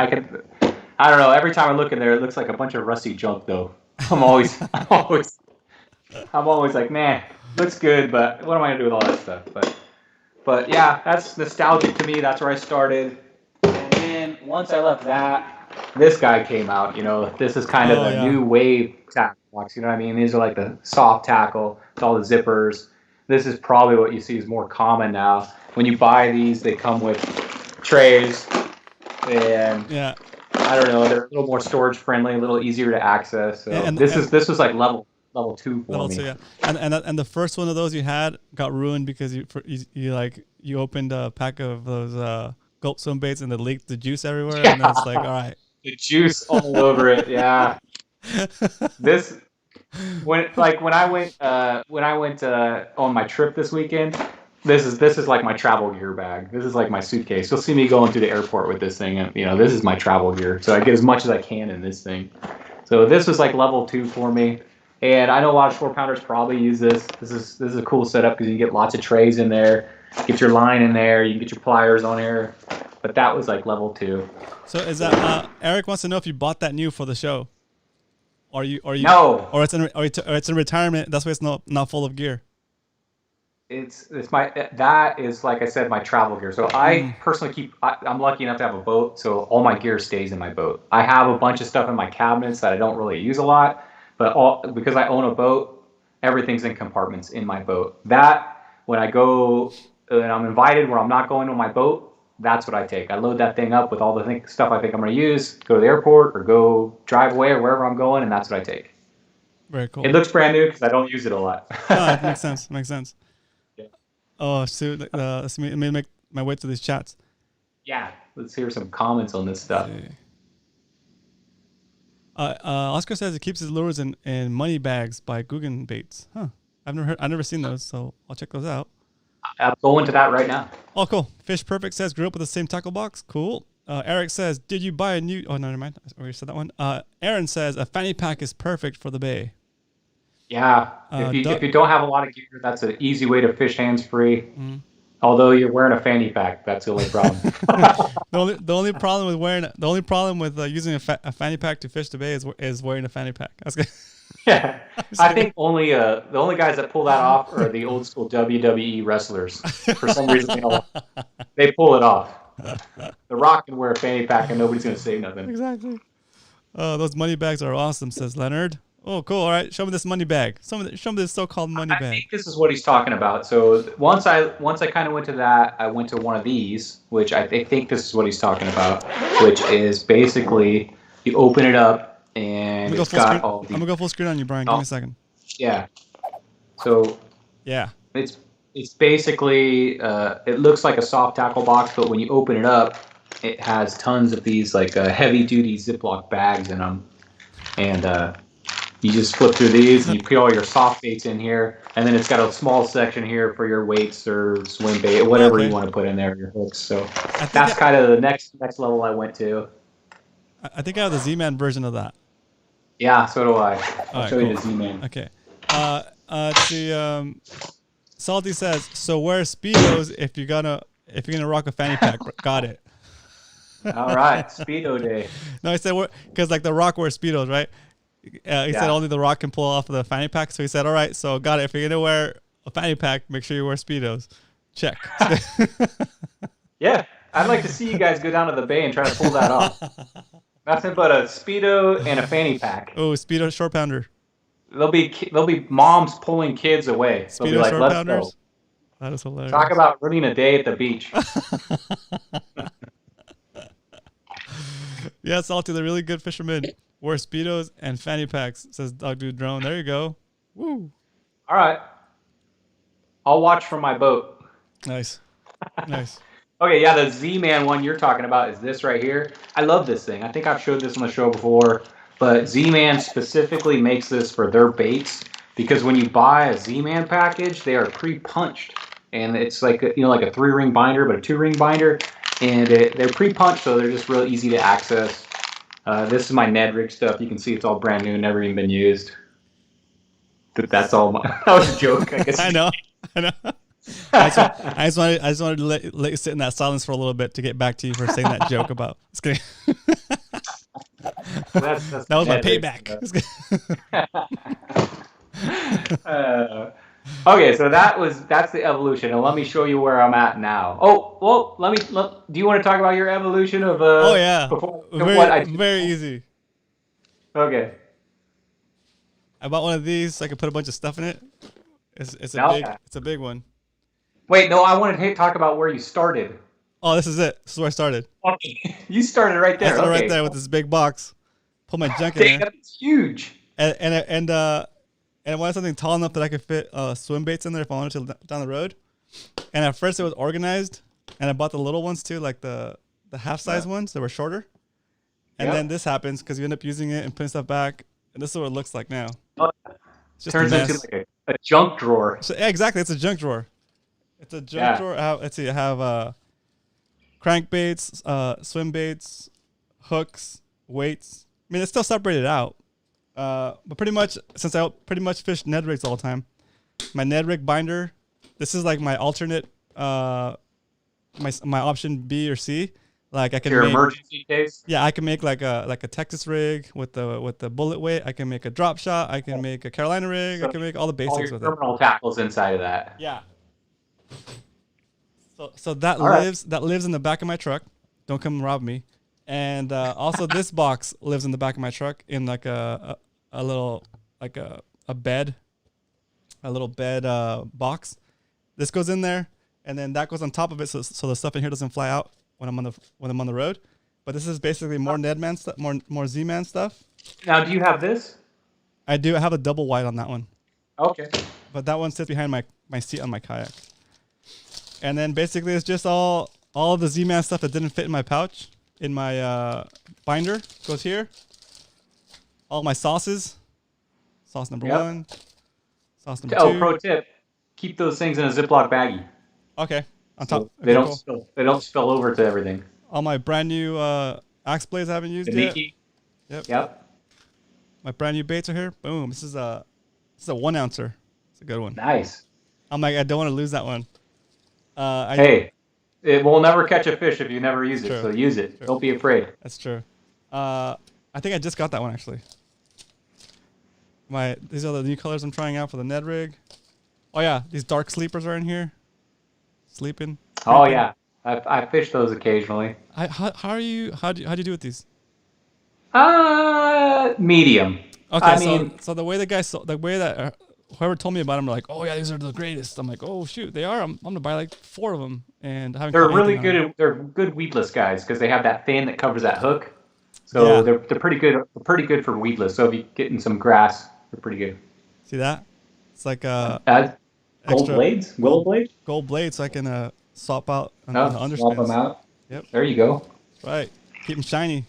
I don't know. Every time I look in there, it looks like a bunch of rusty junk though. I'm always like, man, looks good, but what am I gonna do with all that stuff? But yeah, that's nostalgic to me. That's where I started. And then once I left that, this guy came out. You know, this is kind of the new wave tackle box. You know what I mean? These are like the soft tackle. It's all the zippers. This is probably what you see is more common now. When you buy these, they come with trays. And I don't know, they're a little more storage friendly, a little easier to access. So this was like level 2 for me. 2, yeah. And the first one of those you had got ruined because you opened a pack of those gulp swim baits and it leaked the juice everywhere, and then it's like, all right, the juice all over it. Yeah. When I went on my trip this weekend, this is like my travel gear bag. This is like my suitcase. You'll see me going through the airport with this thing, and this is my travel gear. So I get as much as I can in this thing. So this was like level 2 for me. And I know a lot of shore pounders probably use this. This is a cool setup because you get lots of trays in there, get your line in there, you can get your pliers on there. But that was like level 2. So is that Eric wants to know if you bought that new for the show, or no, or it's in retirement. That's why it's not full of gear. That is, like I said, my travel gear. So I personally I'm lucky enough to have a boat, so all my gear stays in my boat. I have a bunch of stuff in my cabinets that I don't really use a lot. But because I own a boat, everything's in compartments in my boat. That, when I go and I'm invited where I'm not going on my boat, that's what I take. I load that thing up with all the stuff I think I'm going to use, go to the airport or go drive away or wherever I'm going, and that's what I take. Very cool. It looks brand new because I don't use it a lot. No, it makes sense. Makes sense. Yeah. Oh, so let me make my way to these chats. Yeah, let's hear some comments on this stuff. Oscar says he keeps his lures in money bags by Guggen baits. Huh. I've never seen those, so I'll check those out. I'll go into that right now. Oh, cool. Fish Perfect says grew up with the same tackle box. Cool. Eric says, did you buy a new? Oh, no, never mind. I already said that one. Aaron says a fanny pack is perfect for the bay. Yeah. If you don't have a lot of gear, that's an easy way to fish hands free. Mm. Although you're wearing a fanny pack, that's the only problem. the only problem with using a fanny pack to fish the bay is wearing a fanny pack. That's good. Yeah, I think the only guys that pull that off are the old school WWE wrestlers. For some reason, they pull it off. The Rock can wear a fanny pack and nobody's gonna say nothing. Exactly. Those money bags are awesome, says Leonard. Oh, cool. All right, show me this money bag. Show me this so-called money bag. I think this is what he's talking about. So once I kind of went to that, I went to one of these, which I think this is what he's talking about, which is basically you open it up and it's got all the. I'm gonna go full screen on you, Brian. Give me a second. Yeah. So. Yeah. It's basically it looks like a soft tackle box, but when you open it up, it has tons of these like heavy-duty Ziploc bags in them, and you just flip through these and you put all your soft baits in here, and then it's got a small section here for your weights or swim bait or whatever you want to put in there, your hooks. So that's kind of the next level I went to. I think I have the Z-Man version of that. Yeah, so do I. I'll show you the Z-Man. Okay. Let's see. Salty says, so wear Speedos if you're gonna rock a fanny pack. Got it. All right, Speedo day. No, I said because like the Rock wears Speedos, right? He said only the Rock can pull off the fanny pack. So he said, all right, so got it. If you're gonna wear a fanny pack, make sure you wear Speedos. Check. Yeah, I'd like to see you guys go down to the bay and try to pull that off. Nothing but a Speedo and a fanny pack. Oh, Speedo short pounder. There'll be moms pulling kids away. They'll be like, let's go. That is hilarious. Talk about ruining a day at the beach. Yeah, Salty, the really good fishermen wear Speedos and fanny packs, says Dog Dude Drone. There you go. Woo. All right. I'll watch from my boat. Nice. Nice. Okay, yeah, the Z-Man one you're talking about is this right here. I love this thing. I think I've showed this on the show before. But Z-Man specifically makes this for their baits because when you buy a Z-Man package, they are pre-punched, and it's like like a 3-ring binder, but a 2-ring binder, and they're pre-punched, so they're just real easy to access. This is my Ned Rig stuff. You can see it's all brand new, never even been used. That's all. That was a joke, I guess. I know. I just wanted to let you sit in that silence for a little bit to get back to you for saying that joke about. Just kidding. That's that was my payback. Okay, so that's the evolution, and let me show you where I'm at now. Oh, well, do you want to talk about your evolution of? Oh yeah, very easy. Okay. I bought one of these so I could put a bunch of stuff in it. It's a big one. Wait, no, I wanted to talk about where you started. Oh, this is it. This is where I started. Okay. You started right there. I started right there with this big box. Pull my junk in there. That's huge. And I wanted something tall enough that I could fit swim baits in there if I wanted to down the road. And at first it was organized, and I bought the little ones too, like the half-size ones that were shorter. And then this happens because you end up using it and putting stuff back, and this is what it looks like now. It turns into like a junk drawer. So, yeah, exactly. It's a junk drawer. It's a junk drawer. Let's see. I have crankbaits, swim baits, hooks, weights. I mean, it's still separated out. But pretty much, since I pretty much fish Ned Rigs all the time, my Ned Rig binder, this is like my alternate, my option B or C. Like I can your make, emergency case. Yeah, I can make like a Texas rig with the bullet weight. I can make a drop shot. I can make a Carolina rig. I can make all the basics with it. Terminal tackles inside of that. Yeah. So that lives in the back of my truck. Don't come rob me. And also this box lives in the back of my truck in like a little like a bed, a little bed box. This goes in there, and then that goes on top of it, so the stuff in here doesn't fly out when I'm on the road. But this is basically more Nedman stuff, more Z-Man stuff. Now, do you have this? I do. I have a double wide on that one. Okay. But that one sits behind my seat on my kayak. And then basically it's just all the Z-Man stuff that didn't fit in my pouch, in my binder, goes here. All my sauces. Sauce number 1. Sauce number 2. Oh, pro tip. Keep those things in a Ziploc baggie. Okay. On So top. they Okay, don't cool. spill. They don't spill over to everything. All my brand new axe blades I haven't used yet. Yep. My brand new baits are here. Boom. This is a 1 ouncer. It's a good one. Nice. I'm like, I don't want to lose that one. Hey, it will never catch a fish if you never use it. True. So use it. True. Don't be afraid. That's true. I think I just got that one actually. These are the new colors I'm trying out for the Ned Rig. Oh yeah, these dark sleepers are in here. Sleeping. Oh yeah, I fish those occasionally. How do you do with these? Medium. Okay, so the way that whoever told me about them, are like, oh yeah, these are the greatest. I'm like, oh shoot, they are. I'm gonna buy like 4 of them, and I haven't. They're really good. They're good weedless guys because they have that fin that covers that hook. So they're pretty good. They're pretty good for weedless. So if you get in some grass, they're pretty good. See that? It's like gold blades, willow blades. Gold blades, so I can swap out on the underspins. Swap them out. Yep. There you go. That's right. Keep them shiny,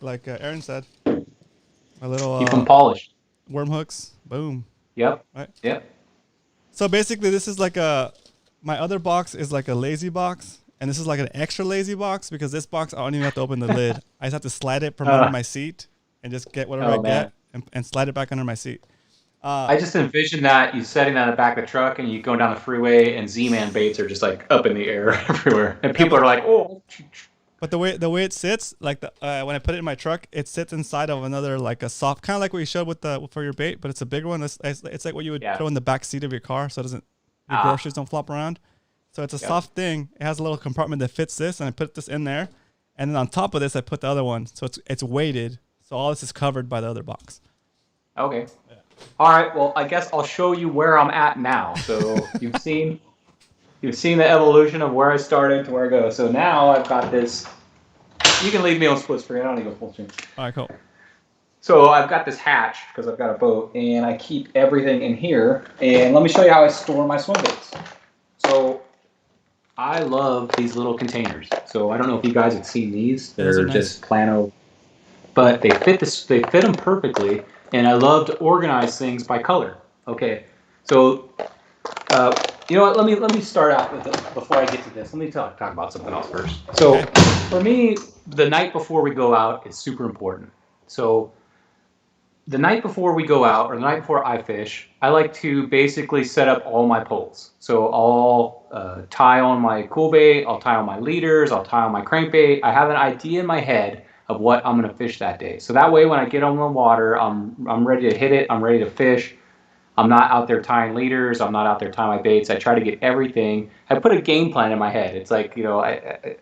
like Aaron said. My little keep them polished. Worm hooks. Boom. Yep. Right. Yep. So basically, this is like my other box is like a lazy box, and this is like an extra lazy box because this box I don't even have to open the lid. I just have to slide it from under my seat and just get whatever I get and slide it back under my seat. I just envision that you setting that in the back of the truck and you going down the freeway and Z-Man baits are just like up in the air everywhere, and people are like, "Oh." But the way it sits, like when I put it in my truck, it sits inside of another like a soft, kind of like what you showed with for your bait, but it's a bigger one. It's like what you would throw in the back seat of your car, so your groceries don't flop around. So it's a soft thing. It has a little compartment that fits this, and I put this in there, and then on top of this, I put the other one. So it's weighted, so all this is covered by the other box. Okay. Yeah. All right. Well, I guess I'll show you where I'm at now. So you've seen the evolution of where I started to where I go. So now I've got this. You can leave me on split screen. I don't need to go full screen. All right, cool. So I've got this hatch because I've got a boat, and I keep everything in here. And let me show you how I store my swim baits. So I love these little containers. So I don't know if you guys have seen these. They're just plano, but they fit them perfectly. And I love to organize things by color. Okay, so you know what? Let me start out with before I get to this. Let me talk about something else first. So for me, the night before we go out is super important. So the night before we go out, or the night before I fish, I like to basically set up all my poles. So I'll tie on my cool bait, I'll tie on my leaders, I'll tie on my crankbait. I have an idea in my head of what I'm going to fish that day. So that way when I get on the water, I'm ready to hit it, I'm ready to fish. I'm not out there tying leaders, I'm not out there tying my baits. I try to get everything. I put a game plan in my head. It's like, you know, I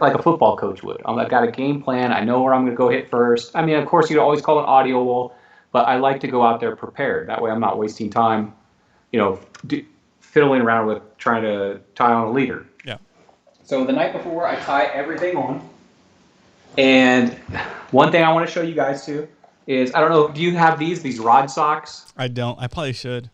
like a football coach would. I've got a game plan. I know where I'm going to go hit first. I mean, of course, you always call it audible, but I like to go out there prepared. That way I'm not wasting time, you know, fiddling around with trying to tie on a leader. Yeah. So the night before, I tie everything on. And one thing I want to show you guys too is, I don't know, do you have these rod socks? I don't. I probably should.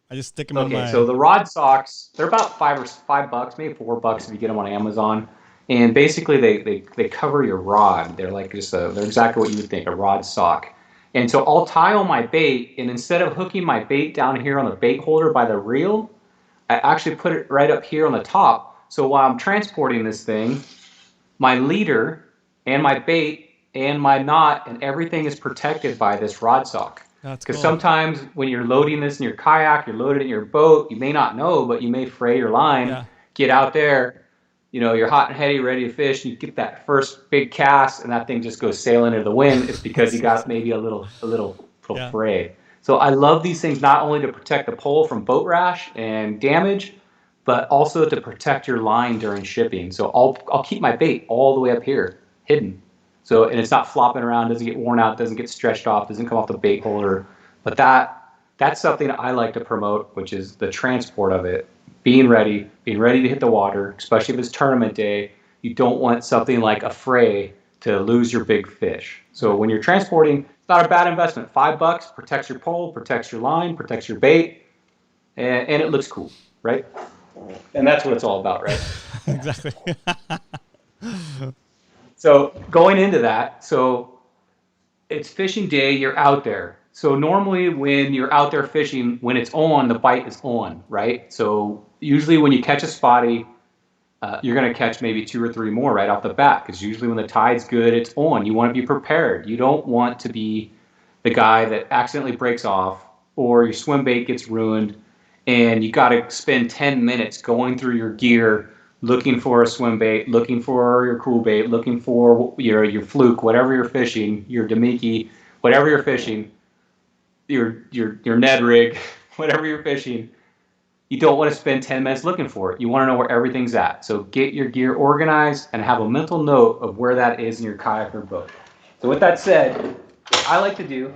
I just stick them in my... Okay, so the rod socks, they're about $5, maybe $4 if you get them on Amazon. And basically they cover your rod. They're like they're exactly what you would think, a rod sock. And so I'll tie on my bait, and instead of hooking my bait down here on the bait holder by the reel, I actually put it right up here on the top. So while I'm transporting this thing, my leader and my bait and my knot and everything is protected by this rod sock. Because sometimes when you're loading this in your kayak, you're loading it in your boat, you may not know, but you may fray your line, get out there, you know, you're hot and heady, ready to fish, and you get that first big cast, and that thing just goes sailing into the wind. It's because you got maybe a little fray. So I love these things not only to protect the pole from boat rash and damage, but also to protect your line during shipping. So I'll keep my bait all the way up here, hidden. So, and it's not flopping around, doesn't get worn out, doesn't get stretched off, doesn't come off the bait holder. But that's something I like to promote, which is the transport of it. Being ready to hit the water, especially if it's tournament day. You don't want something like a fray to lose your big fish. So when you're transporting, it's not a bad investment. $5 protects your pole, protects your line, protects your bait, and it looks cool, right? And that's what it's all about, right? Exactly. So going into that, so it's fishing day, you're out there. So normally when you're out there fishing, when it's on, the bite is on, right? So usually when you catch a spotty, you're going to catch maybe 2 or 3 more right off the bat, because usually when the tide's good, it's on. You want to be prepared. You don't want to be the guy that accidentally breaks off, or your swim bait gets ruined, and you got to spend 10 minutes going through your gear, looking for a swim bait, looking for your cool bait, looking for your fluke, whatever you're fishing, your Damiki, whatever you're fishing, your Ned Rig, whatever you're fishing. You don't want to spend 10 minutes looking for it. You want to know where everything's at. So get your gear organized and have a mental note of where that is in your kayak or boat. So with that said, what I like to do,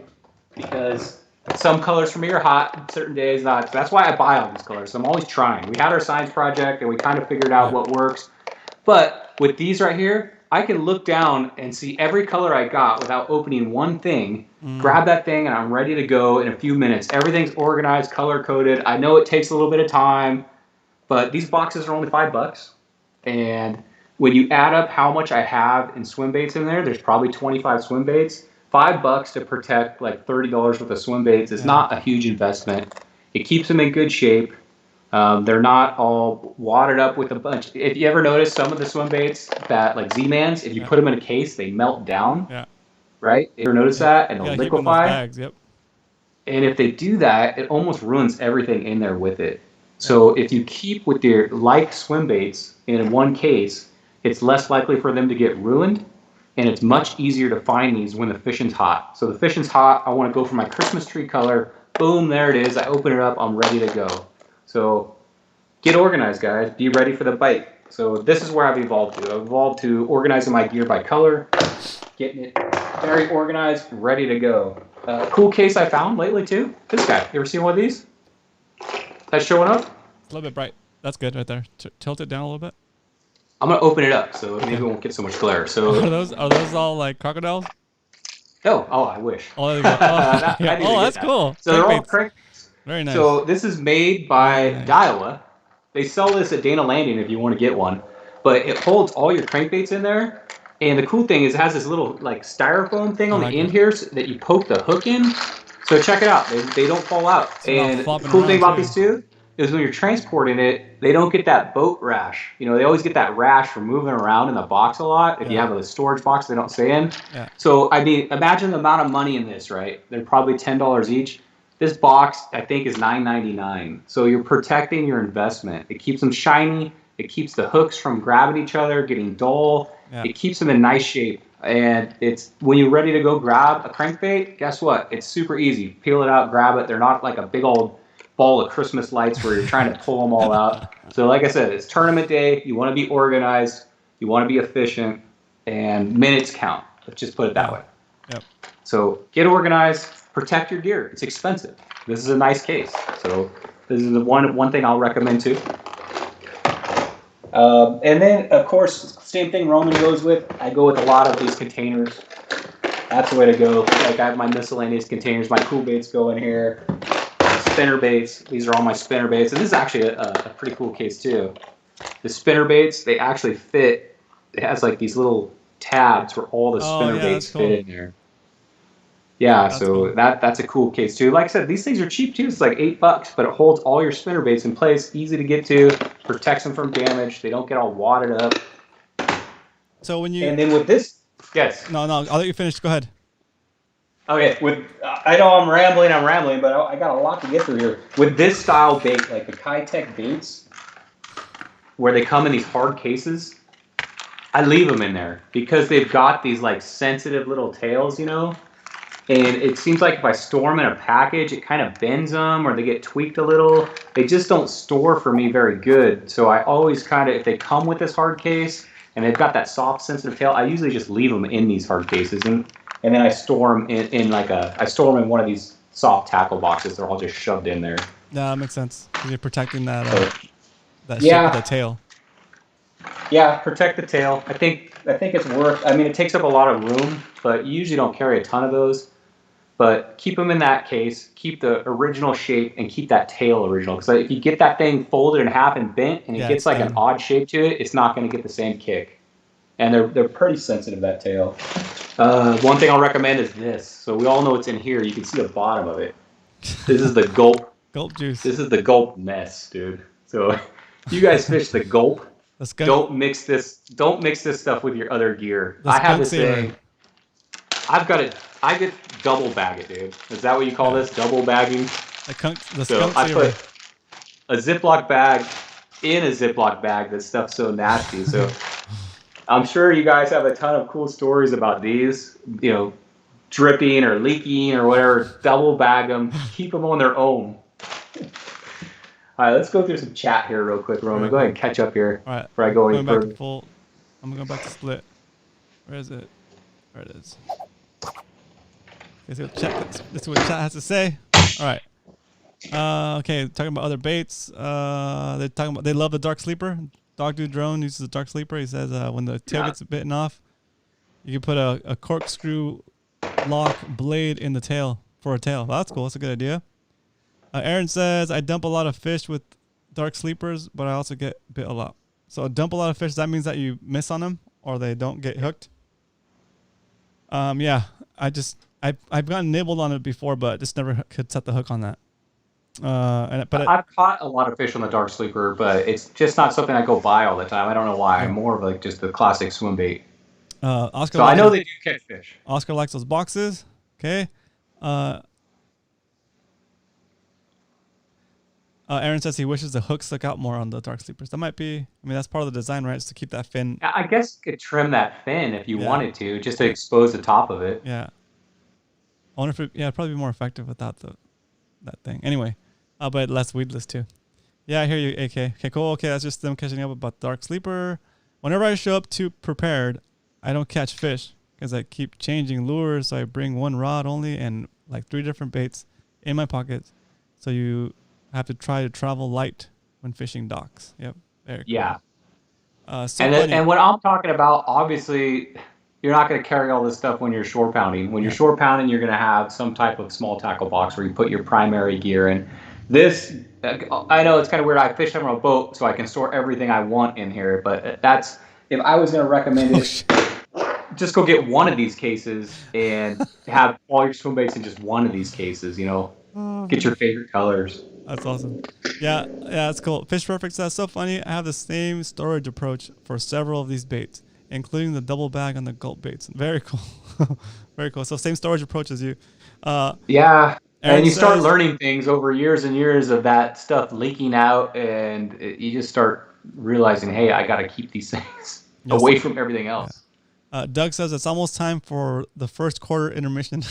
because some colors for me are hot, certain days not. That's why I buy all these colors. So I'm always trying. We had our science project and we kind of figured out what works. But with these right here, I can look down and see every color I got without opening one thing, grab that thing, and I'm ready to go in a few minutes. Everything's organized, color-coded. I know it takes a little bit of time, but these boxes are only $5. And when you add up how much I have in swim baits in there, there's probably 25 swim baits. $5 to protect like $30 worth of swim baits is not a huge investment. It keeps them in good shape. They're not all wadded up with a bunch. If you ever notice some of the swim baits that, like Zmans, if you put them in a case, they melt down. Yeah. Right? You ever notice that? And they'll liquefy. Bags, yep. And if they do that, it almost ruins everything in there with it. So if you keep with your like swim baits in one case, it's less likely for them to get ruined, and it's much easier to find these when the fishing's hot. So the fishing's hot, I want to go for my Christmas tree color. Boom, there it is. I open it up, I'm ready to go. So get organized, guys. Be ready for the bite. So this is where I've evolved to. I've evolved to organizing my gear by color, getting it very organized, ready to go. Cool case I found lately too. This guy. You ever seen one of these? That's showing up? A little bit bright. That's good right there. Tilt it down a little bit. I'm gonna open it up so maybe it won't get so much glare. So are those all like crocodiles? Oh, I wish. Oh, there you go. That's cool. So they're all crank. Very nice. So this is made by Daiwa. They sell this at Dana Landing if you want to get one, but it holds all your crankbaits in there. And the cool thing is it has this little like styrofoam thing on the end here so that you poke the hook in. So check it out. They don't fall out. And the cool thing about these two is when you're transporting it, they don't get that boat rash. You know, they always get that rash from moving around in the box a lot. If you have a storage box they don't stay in. Yeah. So I mean, imagine the amount of money in this, right? They're probably $10 each. This box, I think, is $9.99. So you're protecting your investment. It keeps them shiny. It keeps the hooks from grabbing each other, getting dull. Yeah. It keeps them in nice shape. And it's when you're ready to go grab a crankbait, guess what? It's super easy. Peel it out, grab it. They're not like a big old ball of Christmas lights where you're trying to pull them all out. So like I said, it's tournament day. You want to be organized. You want to be efficient. And minutes count. Let's just put it that way. Yep. So get organized. Protect your gear. It's expensive. This is a nice case. So this is the one thing I'll recommend too. And then, of course, same thing Roman goes with. I go with a lot of these containers. That's the way to go. Like I have my miscellaneous containers. My cool baits go in here. Spinner baits. These are all my spinner baits. And this is actually a pretty cool case too. The spinner baits, they actually fit. It has like these little tabs where all the spinner baits fit in there. Yeah, that's so cool. That's a cool case too. Like I said, these things are cheap too. It's like $8, but it holds all your spinner baits in place, easy to get to, protects them from damage. They don't get all wadded up. So when you and then with this, yes. No, I'll let you finish. Go ahead. Okay, I know I'm rambling, but I got a lot to get through here. With this style bait, like the Kitech baits, where they come in these hard cases, I leave them in there because they've got these like sensitive little tails, you know. And it seems like if I store them in a package, it kind of bends them or they get tweaked a little. They just don't store for me very good. So I always kind of, if they come with this hard case and they've got that soft, sensitive tail, I usually just leave them in these hard cases. And then I store them I store them in one of these soft tackle boxes. They're all just shoved in there. Yeah, that makes sense. You're protecting that shape of the tail. Yeah, protect the tail. I think it's worth. I mean, it takes up a lot of room, but you usually don't carry a ton of those. But keep them in that case. Keep the original shape and keep that tail original. Because if you get that thing folded in half and bent, and it gets like an odd shape to it, it's not going to get the same kick. And they're pretty sensitive, that tail. One thing I'll recommend is this. So we all know it's in here. You can see the bottom of it. This is the gulp. Gulp juice. This is the gulp mess, dude. So you guys fish the gulp. Don't mix this stuff with your other gear. I have this thing. I get double bag it, dude. Is that what you call this? Double bagging? So I put a Ziploc bag in a Ziploc bag. This stuff's so nasty. So I'm sure you guys have a ton of cool stories about these, dripping or leaking or whatever. Double bag them. Keep them on their own. All right, let's go through some chat here real quick, Roman. Go ahead and catch up here before I go any further. I'm going to go back to split. Where is it? There it is. Let's see what chat has to say. All right. Okay, talking about other baits. They love the dark sleeper. Dog Dude Drone uses the dark sleeper. He says when the tail gets bitten off, you can put a corkscrew lock blade in the tail for a tail. Well, that's cool. That's a good idea. Aaron says, I dump a lot of fish with dark sleepers, but I also get bit a lot. So dump a lot of fish, that means that you miss on them or they don't get hooked. Yeah, I've gotten nibbled on it before, but just never could set the hook on that. But I've caught a lot of fish on the dark sleeper, but it's just not something I go by all the time. I don't know why. I'm more of like just the classic swim bait. Oscar so I know they do catch fish. Oscar likes those boxes. Okay. Aaron says he wishes the hook stuck out more on the dark sleepers. That might be, that's part of the design, right? Is to keep that fin. I guess you could trim that fin if you wanted to, just to expose the top of it. Yeah. I wonder if it'd probably be more effective without that thing. Anyway, but less weedless too. Yeah, I hear you, AK. Okay, cool. Okay, that's just them catching up about dark sleeper. Whenever I show up too prepared, I don't catch fish because I keep changing lures. So I bring one rod only and like 3 different baits in my pockets. So you have to try to travel light when fishing docks. Yep. Very cool. Yeah. And what I'm talking about, obviously, you're not going to carry all this stuff when you're shore pounding. When you're shore pounding, you're going to have some type of small tackle box where you put your primary gear in. This, I know it's kind of weird. I fish on a boat, so I can store everything I want in here. But that's, if I was going to recommend it, just go get one of these cases and have all your swim baits in just one of these cases, Get your favorite colors. That's awesome. Yeah, that's cool. Fish Perfect says, so funny. I have the same storage approach for several of these baits, including the double bag on the gulp baits. Very cool. Very cool. So same storage approach as you. Yeah. And you start learning things over years and years of that stuff leaking out, and you just start realizing, hey, I got to keep these things away from everything else. Yeah. Doug says it's almost time for the first quarter intermission.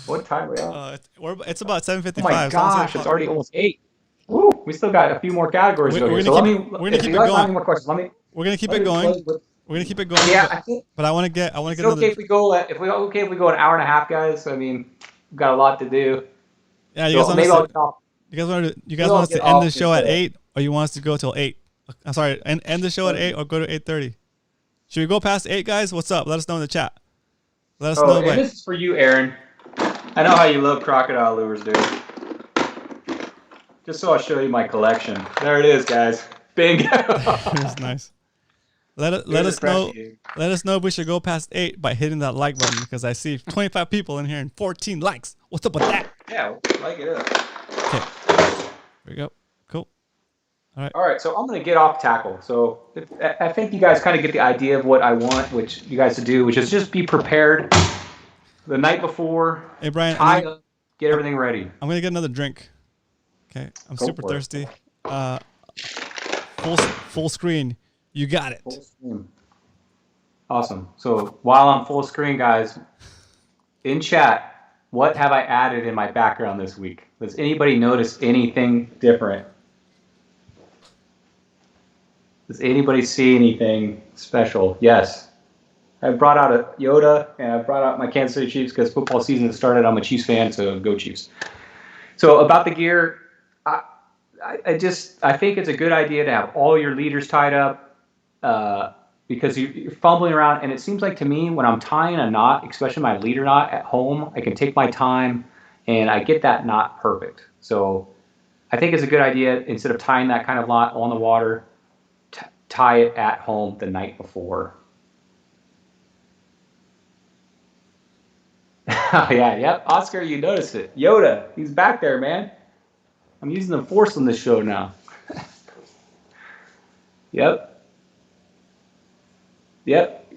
What time are we on? It's about 7:55. Oh my gosh, it's already almost 8. Woo, we still got a few more categories to go here. So we're going to keep it going. More questions, we're going to keep it going. We're going to keep it going. Yeah, but I want to get another. Okay if we go an hour and a half, guys. I mean, we've got a lot to do. Yeah, you guys want us to end the show at 8, or you want us to go till 8? I'm sorry, end the show at 8 or go to 8:30. Should we go past 8, guys? What's up? Let us know in the chat. Let us know. And this is for you, Aaron. I know how you love crocodile lures, dude. Just so I'll show you my collection. There it is, guys. Bingo. It's nice. Let us know. Let us know if we should go past 8 by hitting that like button, because I see 25 people in here and 14 likes. What's up with that? Yeah, like it up. Okay. Here we go. Cool. All right. So I'm gonna get off tackle. So I think you guys kind of get the idea of what I want, which you guys to do, which is just be prepared the night before. Hey Brian, get everything ready. I'm gonna get another drink. Okay, I'm super thirsty. Full screen. You got it. Full screen. Awesome. So while I'm full screen, guys, in chat, what have I added in my background this week? Does anybody notice anything different? Does anybody see anything special? Yes. I brought out a Yoda, and I brought out my Kansas City Chiefs because football season has started. I'm a Chiefs fan, so go Chiefs. So about the gear, I think it's a good idea to have all your leaders tied up, because you're fumbling around, and it seems like to me when I'm tying a knot, especially my leader knot at home, I can take my time and I get that knot perfect. So I think it's a good idea, instead of tying that kind of knot on the water, tie it at home the night before. Yeah, yep. Oscar, you noticed it. Yoda, he's back there, man. I'm using the Force on this show now. Yep. Yep.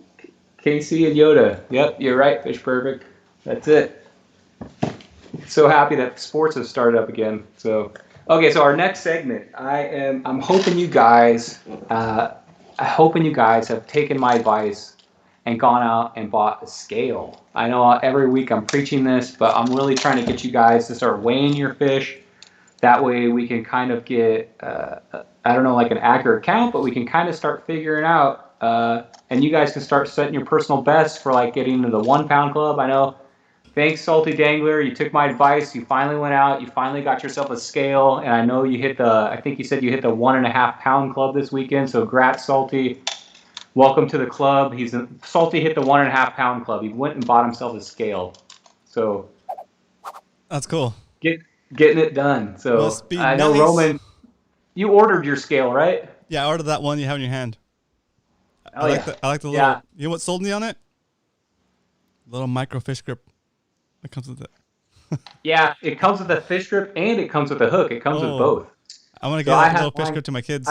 Casey and Yoda. Yep, you're right, Fish Perfect. That's it. So happy that sports have started up again. So, okay, so our next segment, I'm hoping you guys, have taken my advice and gone out and bought a scale. I know every week I'm preaching this, but I'm really trying to get you guys to start weighing your fish. That way we can kind of get, I don't know, like an accurate count, but we can kind of start figuring out, and you guys can start setting your personal best for like getting into the 1 pound club. I know. Thanks, Salty Dangler. You took my advice. You finally went out. You finally got yourself a scale, and I know you hit I think you said you hit the 1.5 pound club this weekend. So, congrats, Salty. Welcome to the club. Salty hit the 1.5 pound club. He went and bought himself a scale. So, that's cool. Getting it done. So I know nice. Roman, you ordered your scale, right? Yeah, I ordered that one you have in your hand. Oh, I like the little. Yeah. You know what sold me on it? Little micro fish grip. It comes with it. Yeah, it comes with a fish grip and it comes with a hook. It comes with both. I want to get a little fish grip to my kids.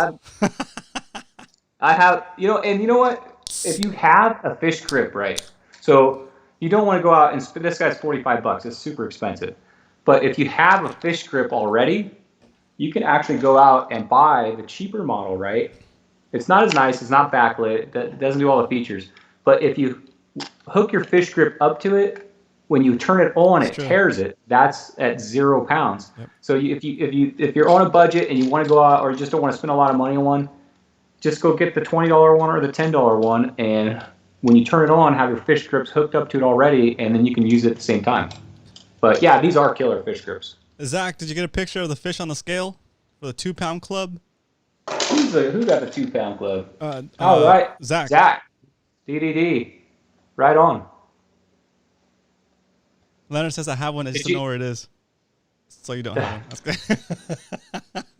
I have, and you know what? If you have a fish grip, right? So you don't want to go out and this guy's $45. It's super expensive. But if you have a fish grip already, you can actually go out and buy the cheaper model, right? It's not as nice. It's not backlit. It doesn't do all the features. But if you hook your fish grip up to it, when you turn it on, it tears it. That's at 0 pounds. Yep. So if you're on a budget and you want to go out or you just don't want to spend a lot of money on one, just go get the $20 one or the $10 one, and when you turn it on, have your fish grips hooked up to it already, and then you can use it at the same time. But yeah, these are killer fish grips. Zach, did you get a picture of the fish on the scale for the 2 pound club? Who got the 2 pound club? Right. Zach. DDD. Right on. Leonard says I have one. I just don't know where it is. So you don't have one. That's good.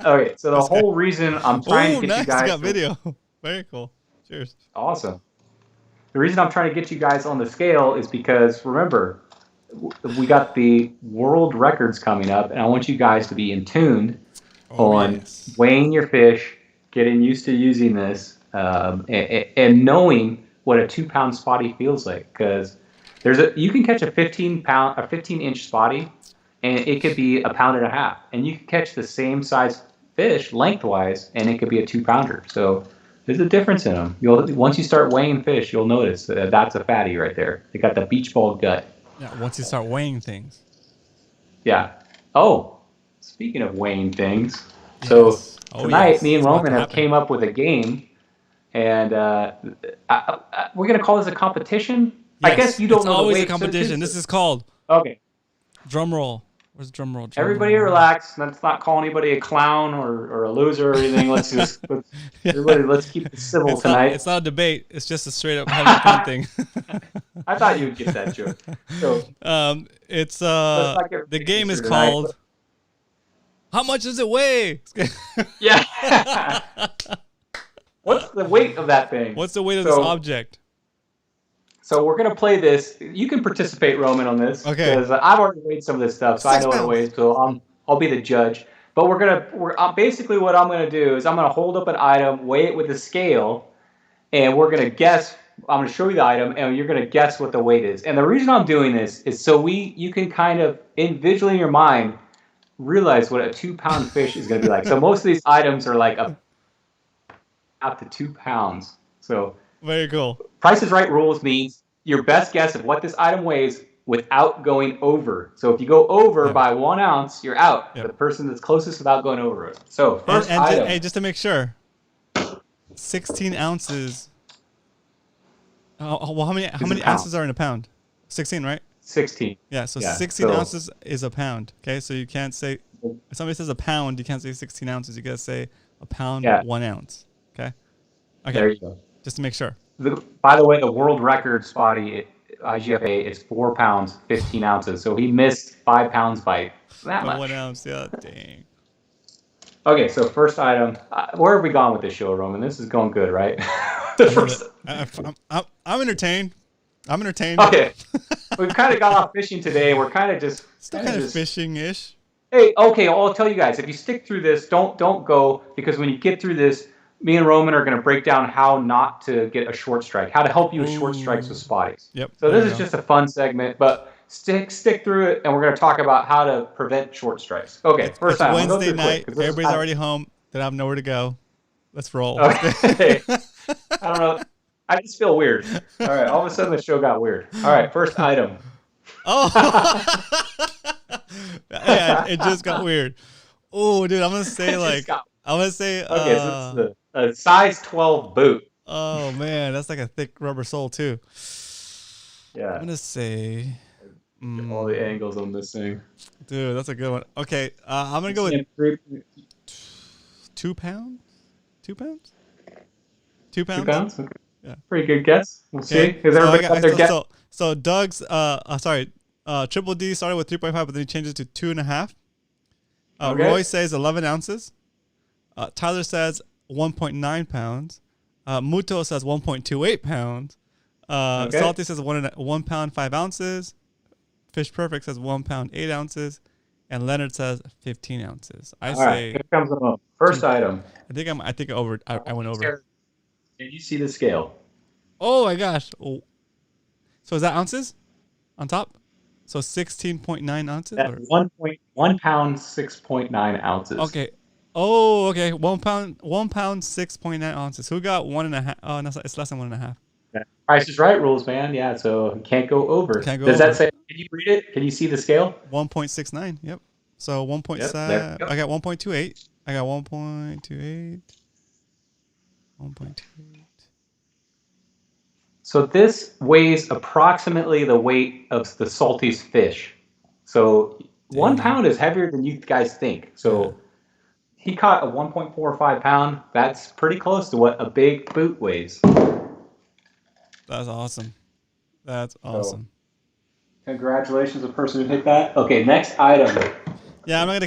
Okay, so the whole reason I'm trying to get you guys. You got video. Very cool. Cheers. Awesome. The reason I'm trying to get you guys on the scale is because, remember, we got the world records coming up, and I want you guys to be in tune on weighing your fish, getting used to using this, and knowing what a 2 pound spotty feels like. Because you can catch a 15-inch spotty, and it could be 1.5 pounds, and you can catch the same size fish lengthwise, and it could be a 2 pounder. So there's a difference in them. Once you start weighing fish, you'll notice that's a fatty right there. They got the beach ball gut. Yeah, once you start weighing things. Yeah. Oh, speaking of weighing things, so tonight me and Roman came up with a game, and we're gonna call this a competition. Yes, I guess you don't know the weight. It's always a competition. This is called. Okay. Drum roll. Where's drum roll? Everybody relax. Let's not call anybody a clown or a loser or anything. Let's keep it civil tonight. It's not a debate. It's just a straight up having fun thing. I thought you would get that joke. So, it's the game is called How Much Does It Weigh? Yeah. What's the weight of that thing? What's the weight of this object? So we're gonna play this. You can participate, Roman, on this. Okay. Because I've already weighed some of this stuff, so I know what it weighs. So I'll be the judge. But basically what I'm gonna do is I'm gonna hold up an item, weigh it with a scale, and we're gonna guess. I'm gonna show you the item, and you're gonna guess what the weight is. And the reason I'm doing this is so you can kind of visually in your mind realize what a 2 pound fish is gonna be like. So most of these items are like up to 2 pounds. So. Very cool. Price is Right rules means your best guess of what this item weighs without going over. So if you go over by 1 ounce, you're out. The person that's closest without going over it. So first item. Hey, just to make sure, 16 ounces. Well, how many ounces are in a pound? 16, right? 16. Yeah, so 16 ounces is a pound. Okay, so you can't say if somebody says a pound, you can't say 16 ounces. You gotta say a pound, 1 ounce. Okay. There you go. Just to make sure. By the way, the world record spotty IGFA is 4 pounds 15 ounces. So he missed 5 pounds by that much. 1 ounce, yeah, dang. Okay, so first item. Where have we gone with this show, Roman? This is going good, right? I'm entertained. I'm entertained. Okay, we kind of got off fishing today. We're kind of just still kind of fishing-ish. Hey, okay, I'll tell you guys. If you stick through this, don't go, because when you get through this, me and Roman are going to break down how not to get a short strike, how to help you with short strikes with spotties. Yep. So this is just a fun segment, but stick through it, and we're going to talk about how to prevent short strikes. Okay, first time. Wednesday night. Everybody's already home. Then I have nowhere to go. Let's roll. Okay. I don't know. I just feel weird. All right. All of a sudden, the show got weird. All right. First item. Oh. Yeah, it just got weird. Oh, dude, I'm gonna say okay, so this is a size 12 boot. Oh man, that's like a thick rubber sole too. Yeah. I'm gonna say all the angles on this thing. Dude, that's a good one. Okay, I'm gonna go with 2 pounds. 2 pounds. 2 pounds. 2 pounds. Okay. Yeah. Pretty good guess. We'll see. Because everybody got their guess. So Doug's Triple D started with 3.5, but then he changes to 2.5. Roy says 11 ounces. Tyler says 1.9 pounds. Muto says 1.28 pounds. Salty says 1 pound 5 ounces. Fish Perfect says 1 pound 8 ounces. And Leonard says 15 ounces. All right, here comes the first item. I went over. Did you see the scale? Oh my gosh. Oh. So is that ounces on top? So 16.9 ounces? That's 1 pound 6.9 ounces. Okay. Oh, okay. 1 pound 6.9 ounces. Who got 1.5? Oh, no, it's less than 1.5. Price is Right rules, man. Yeah, so you can't go over. Does that say? Can you read it? Can you see the scale? 1.69. Yep. So 1.7. I got 1.28. I got 1.28. 1.28. So this weighs approximately the weight of the salty's fish. So 1 pound is heavier than you guys think. So he caught a 1.45 pound. That's pretty close to what a big boot weighs. That's awesome. That's awesome. So, congratulations, the person who hit that. Okay, next item. Yeah, I'm not gonna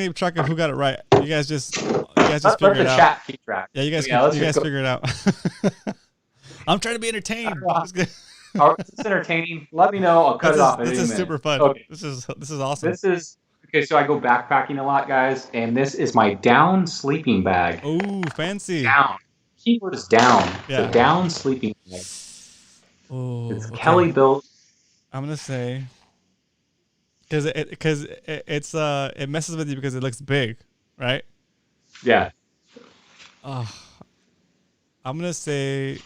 keep track of who got it right. You guys just figure it out. Let the chat keep track. Yeah, you guys figure it out. I'm trying to be entertained. It's entertaining. Let me know. I'll cut it off. This is super fun. Okay. This is awesome. So I go backpacking a lot, guys, and this is my down sleeping bag. Ooh, fancy. Down. Keyword is down. Yeah. The down sleeping bag. Oh, it's Kelly built. I'm gonna say because it messes with you because it looks big, right? Yeah. I'm gonna say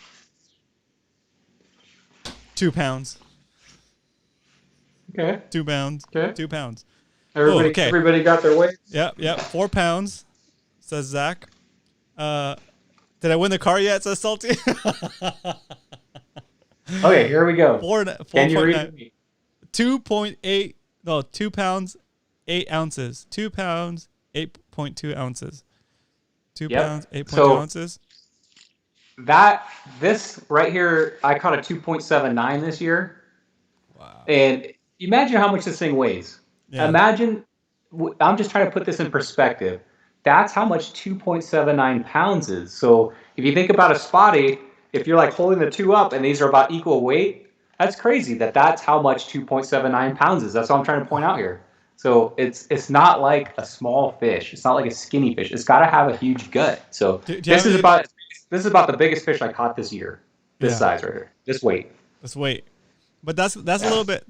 2 pounds. Okay. 2 pounds. Okay. 2 pounds. Everybody got their weight. Yep. 4 pounds, says Zach. Did I win the car yet? Says Salty. Okay, here we go. 4.9. 2.8. No, 2 pounds, 8 ounces. 2 pounds, 8.2 ounces. 2 pounds, 8.2 ounces. This right here, I caught a 2.79 this year. Wow. And imagine how much this thing weighs. Yeah. Imagine, I'm just trying to put this in perspective. That's how much 2.79 pounds is. So if you think about a spotty, if you're like holding the two up and these are about equal weight, that's crazy that's how much 2.79 pounds is. That's what I'm trying to point out here. So it's not like a small fish. It's not like a skinny fish. It's got to have a huge gut. So this is about the biggest fish I caught this year. This size right here. This weight. But that's a little bit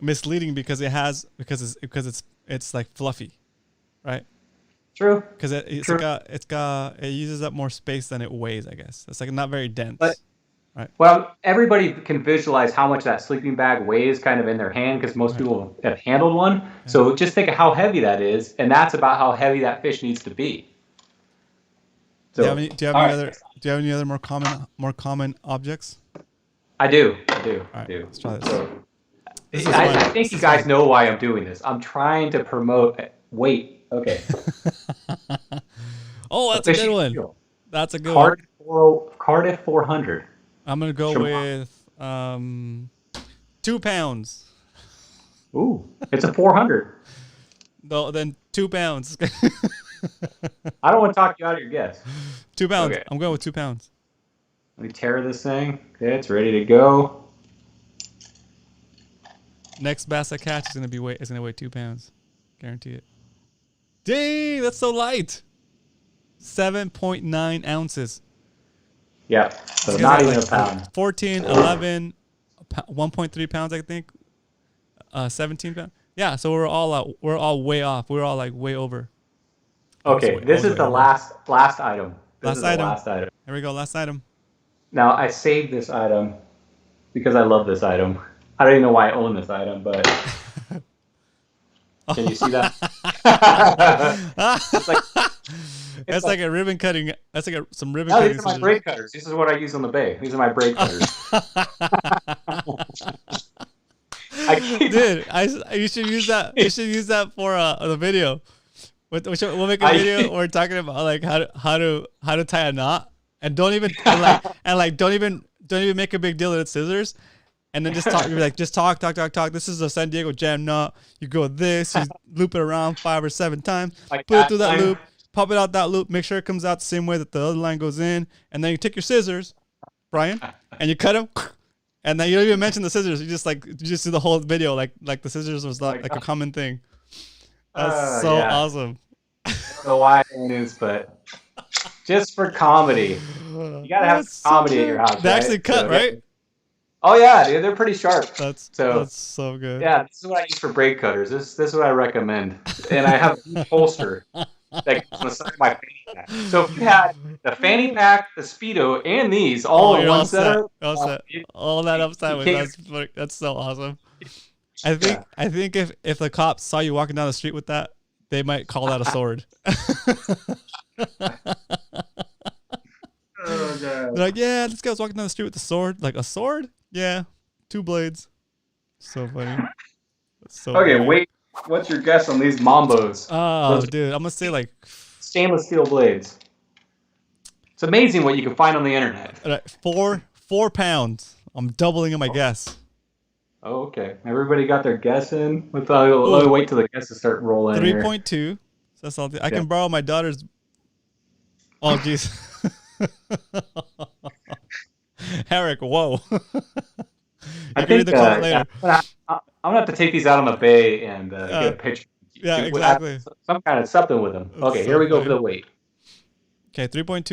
misleading because it's like fluffy, right? True. Because it uses up more space than it weighs, I guess. It's like not very dense. But, right. Well, everybody can visualize how much that sleeping bag weighs kind of in their hand because most people have handled one. Yeah. So just think of how heavy that is, and that's about how heavy that fish needs to be. So, do you have any other more common objects? I do. All right, let's try this. I think you guys know why I'm doing this. I'm trying to promote weight. Okay. Oh, that's a good one. That's a good one. Cardiff 400. I'm gonna go with 2 pounds. Ooh, it's a 400. No, then 2 pounds. I don't want to talk you out of your guess. 2 pounds. Okay. I'm going with 2 pounds. Let me tear this thing. Okay, it's ready to go. Next bass I catch is gonna weigh 2 pounds. Guarantee it. Dang, that's so light. 7.9 ounces. Yeah, so not even a pound. 14, 11, 1.3 pounds, I think. 17 pounds. Yeah, so we're all way off. We're all like way over. Okay, this is the last item. Last item. Here we go, last item. Now I saved this item because I love this item. I don't even know why I own this item, but can you see that? It's like a ribbon cutting. That's like some ribbon cutting. These are my braid cutters. This is what I use on the bay. These are my braid cutters. Dude, you should use that. You should use that for the video. We'll make a video where we're talking about like how to tie a knot, and don't even don't even make a big deal that it's scissors. And then just talk. You're like, just talk. This is a San Diego jam knot. You go this, you loop it around 5 or 7 times, put it through that loop, pop it out that loop, make sure it comes out the same way that the other line goes in, and then you take your scissors, Brian, and you cut them, and then you don't even mention the scissors. You just do the whole video like the scissors was like a common thing. That's so awesome. I don't know why it is, but just for comedy, you gotta have comedy at your house. They actually cut, right? Oh yeah, dude, they're pretty sharp. That's so good. Yeah, this is what I use for braid cutters. This is what I recommend. And I have a holster that goes on the side of my fanny pack. So if you had the fanny pack, the Speedo, and these all in one setup, all that upside with that's so awesome. I think if the cops saw you walking down the street with that, they might call that a sword. Oh, God. They're like, yeah, this guy's walking down the street with a sword. Like, a sword? Yeah, 2 blades. So funny. Okay, wait. What's your guess on these Mambos? Oh, dude, I'm gonna say like stainless steel blades. It's amazing what you can find on the internet. 4 pounds. I'm doubling in my guess. Oh, okay. Everybody got their guess in. Let me wait till the guesses start rolling. 3.2. So that's all. I can borrow my daughter's. Oh, jeez. Eric, whoa. I can read the comment later. I'm gonna have to take these out on the bay and get a picture. Yeah, exactly. Some kind of something with them. Okay, here we go for the weight. Okay, 3.2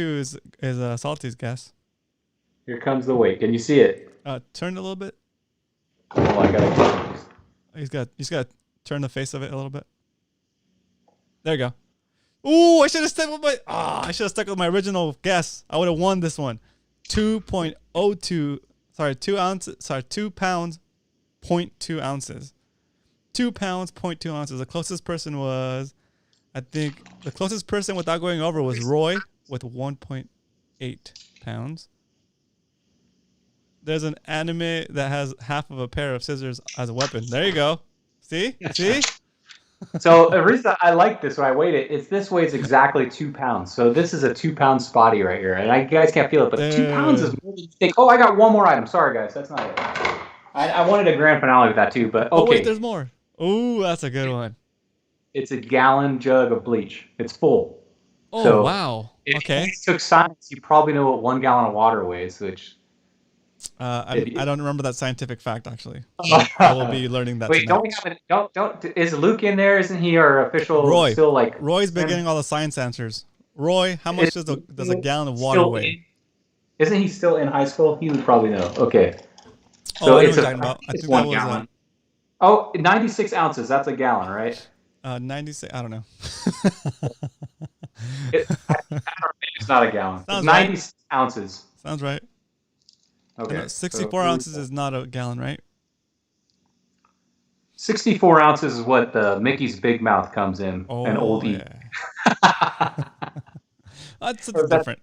is Salty's guess. Here comes the weight. Can you see it? Turn it a little bit. Oh, I gotta. He's got to turn the face of it a little bit. There you go. Ooh, I should have stuck with my original guess. I would have won this one. 2.02. Sorry, 2 ounces. Sorry, 2 pounds, 0.2 ounces. 2 pounds, 0.2 ounces. The closest person was, I think, the closest person without going over was Roy with 1.8 pounds. There's an anime that has half of a pair of scissors as a weapon. There you go. See? See? So the reason I like this when I weighed it, it's this weighs exactly 2 pounds. So this is a 2 pound spotty right here. And you guys can't feel it, but 2 pounds is more than you think. Oh, I got one more item. Sorry, guys. That's not it. I wanted a grand finale with that too, but okay. Oh, wait, there's more. Ooh, that's a good one. It's a gallon jug of bleach. It's full. Oh, so wow. Okay. If you took science, you probably know what 1 gallon of water weighs, which... I don't remember that scientific fact, actually. I will be learning that. Wait, don't is Luke in there? Isn't he our official? Roy. Still like Roy's been getting all the science answers. Roy, how much does a gallon of water weigh? Isn't he still in high school? He would probably know. Okay. So I know what you're talking about. I think 1 gallon. Oh, 96 ounces. That's a gallon, right? 96. I don't know. It's not a gallon. It's 96 ounces. Sounds right. Okay. 64 ounces is not a gallon, right? 64 ounces is what the Mickey's Big Mouth comes in. An oldie. Yeah. That's different.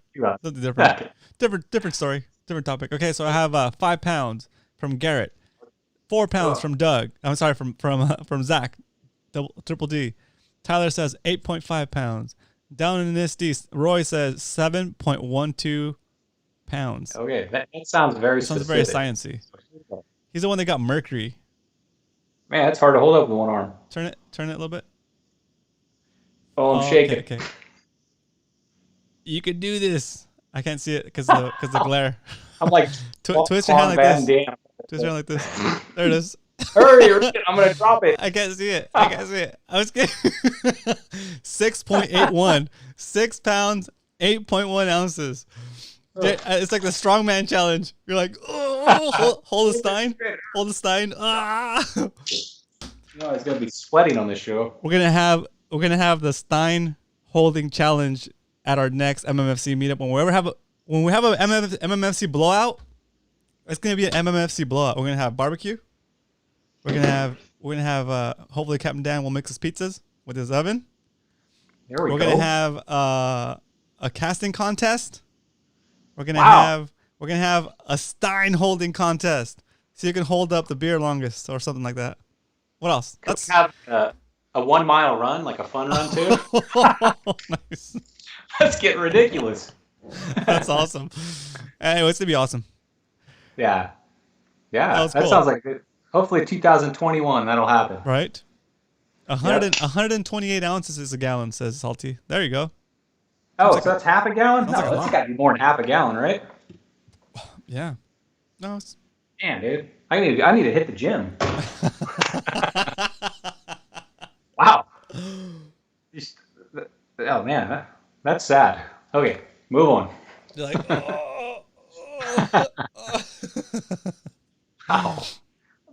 Different story. Different topic. Okay, so I have 5 pounds from Garrett. 4 pounds from Doug. I'm sorry, from Zach, Triple D. Tyler says 8.5 pounds. Down in this D, Roy says 7.12 pounds. Okay, that sounds very specific. Sounds very sciencey. He's the one that got mercury. Man, it's hard to hold up with one arm. Turn it a little bit. Oh, I'm shaking. Okay. You can do this. I can't see it because the glare. I'm like twist your hand like this. Twist your hand like this. There it is. Hurry! I'm gonna drop it. I can't see it. I was kidding. 6.81. 6 pounds, 8.1 ounces. It's like the strongman challenge. You're like, oh, hold the stein. Hold the stein. Ah. No, it's gonna be sweating on this show. We're gonna have the stein holding challenge at our next MMFC meetup. When we have a MMFC blowout, it's gonna be an MMFC blowout. We're gonna have barbecue. We're gonna have hopefully Captain Dan will mix his pizzas with his oven. There we go. We're gonna have a casting contest. We're gonna have a stein holding contest, so you can hold up the beer longest or something like that. What else? Let's have a 1 mile run, like a fun run too. Nice. Let's get ridiculous. That's awesome. Anyway, it's gonna be awesome. Yeah. That cool. Sounds like it. Hopefully 2021 that'll happen. Right. 128 ounces is a gallon, says Salty. There you go. Oh, so that's half a gallon? No, that's got to be more than half a gallon, right? Yeah. No, it's... Man, dude. I need to hit the gym. Wow. Oh, man. That's sad. Okay, move on. You're like, Wow.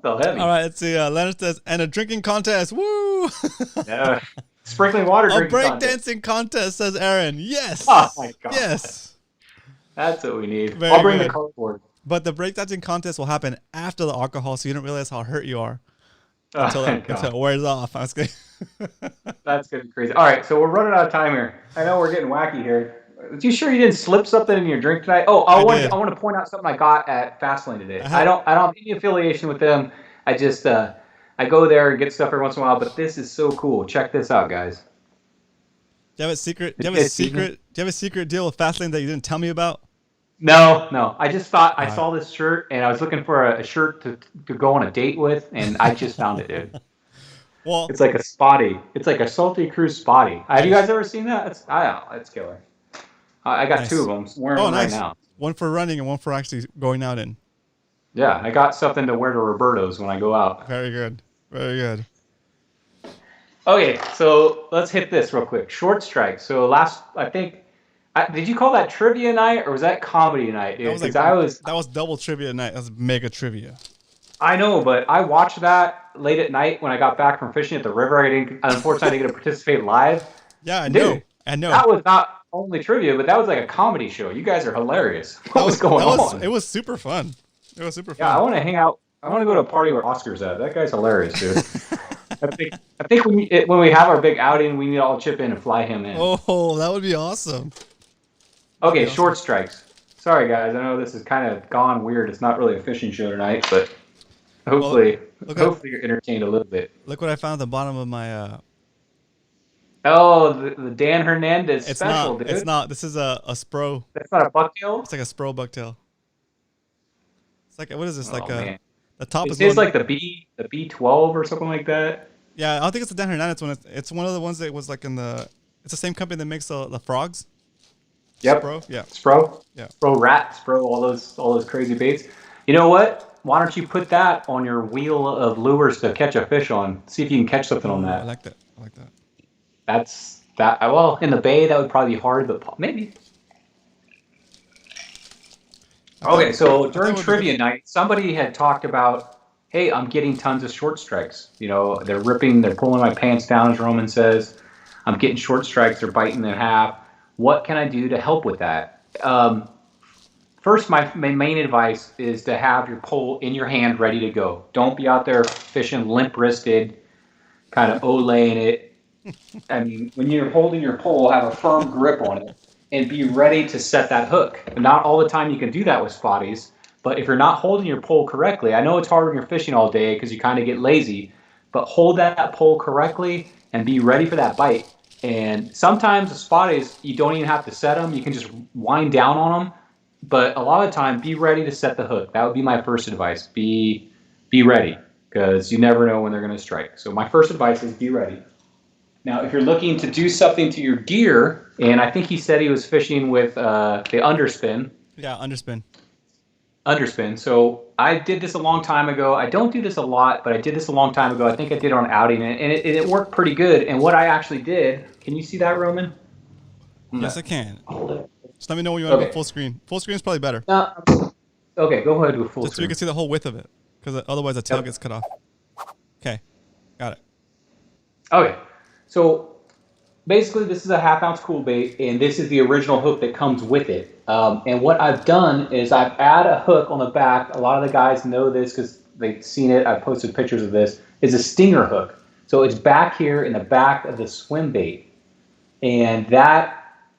So heavy. All right, let's see. Leonard says, and a drinking contest. Woo! Yeah. Sprinkling water drinking contest. A breakdancing contest, says Aaron. Yes. Oh, my God. Yes. That's what we need. Very I'll bring good. the cardboard. But the breakdancing contest will happen after the alcohol, so you don't realize how hurt you are Until it wears off. I was kidding. That's going to be crazy. All right, so we're running out of time here. I know we're getting wacky here. Are you sure you didn't slip something in your drink tonight? Oh, I want to point out something I got at Fastlane today. I don't have any affiliation with them. I just I go there and get stuff every once in a while. But this is so cool. Check this out, guys. Do you have a secret? Do you have a secret deal with Fastlane that you didn't tell me about? No. I just thought I saw this shirt and I was looking for a shirt to go on a date with, and I just found it, dude. Well, it's like a spotty. It's like a Salty Cruise spotty. Have you guys ever seen that? It's killer. I got two of them. I'm wearing them right now. One for running and one for actually going out in. Yeah, I got something to wear to Roberto's when I go out. Very good. Very good. Okay, so let's hit this real quick. Short strike. So did you call that trivia night or was that comedy night, dude? That was double trivia night. That was mega trivia. I know, but I watched that late at night when I got back from fishing at the river. Unfortunately, I didn't get to participate live. Yeah, I know. That was not only trivia, but that was like a comedy show. You guys are hilarious. What was going on? It was super fun. Yeah, I want to hang out. I want to go to a party where Oscar's at. That guy's hilarious, dude. I think when we have our big outing, we need to all chip in and fly him in. Oh, that would be awesome. Okay, short strikes. Sorry, guys. I know this is kind of gone weird. It's not really a fishing show tonight, but hopefully you're entertained a little bit. Look what I found at the bottom of my... the Dan Hernandez special, dude. It's not. This is a Spro. That's not a bucktail? It's like a Spro bucktail. It's like, what is this? Man. The top is like the B12 or something like that? Yeah, I don't think it's the Dan Hernandez one. It's one of the ones that was like it's the same company that makes the frogs. Yep. Spro? Yeah. Spro? Yeah. Spro rat, Spro, all those crazy baits. You know what? Why don't you put that on your wheel of lures to catch a fish on? See if you can catch something on that. I like that. That's that. Well, in the bay, that would probably be hard, but maybe. Okay, so during trivia night, somebody had talked about, hey, I'm getting tons of short strikes. You know, they're pulling my pants down, as Roman says. I'm getting short strikes. They're biting in half. What can I do to help with that? First, my main advice is to have your pole in your hand ready to go. Don't be out there fishing limp-wristed, kind of olaying it. I mean, when you're holding your pole, have a firm grip on it and be ready to set that hook. And not all the time you can do that with spotties, But if you're not holding your pole correctly, I know it's hard when you're fishing all day because you kind of get lazy, but hold that pole correctly and be ready for that bite. And sometimes the spotties, you don't even have to set them. You can just wind down on them. But a lot of the time, be ready to set the hook. That would be my first advice. Be ready, because you never know when they're going to strike. So my first advice is be ready. Now, if you're looking to do something to your gear, and I think he said he was fishing with the underspin. Yeah, underspin. Underspin. So I did this a long time ago. I don't do this a lot, but I did this a long time ago. I think I did it on outing, and it worked pretty good. And what I actually did, can you see that, Roman? Yes, I can. Hold it. Just let me know when you want to go full screen. Full screen is probably better. Okay, go ahead with full screen. Just so you can see the whole width of it, because otherwise the tail gets cut off. Okay, got it. Okay, so basically this is a 1/2 ounce cool bait, and this is the original hook that comes with it. And what I've done is I've added a hook on the back. A lot of the guys know this because they've seen it. I've posted pictures of this. It's a stinger hook. So it's back here in the back of the swim bait. And that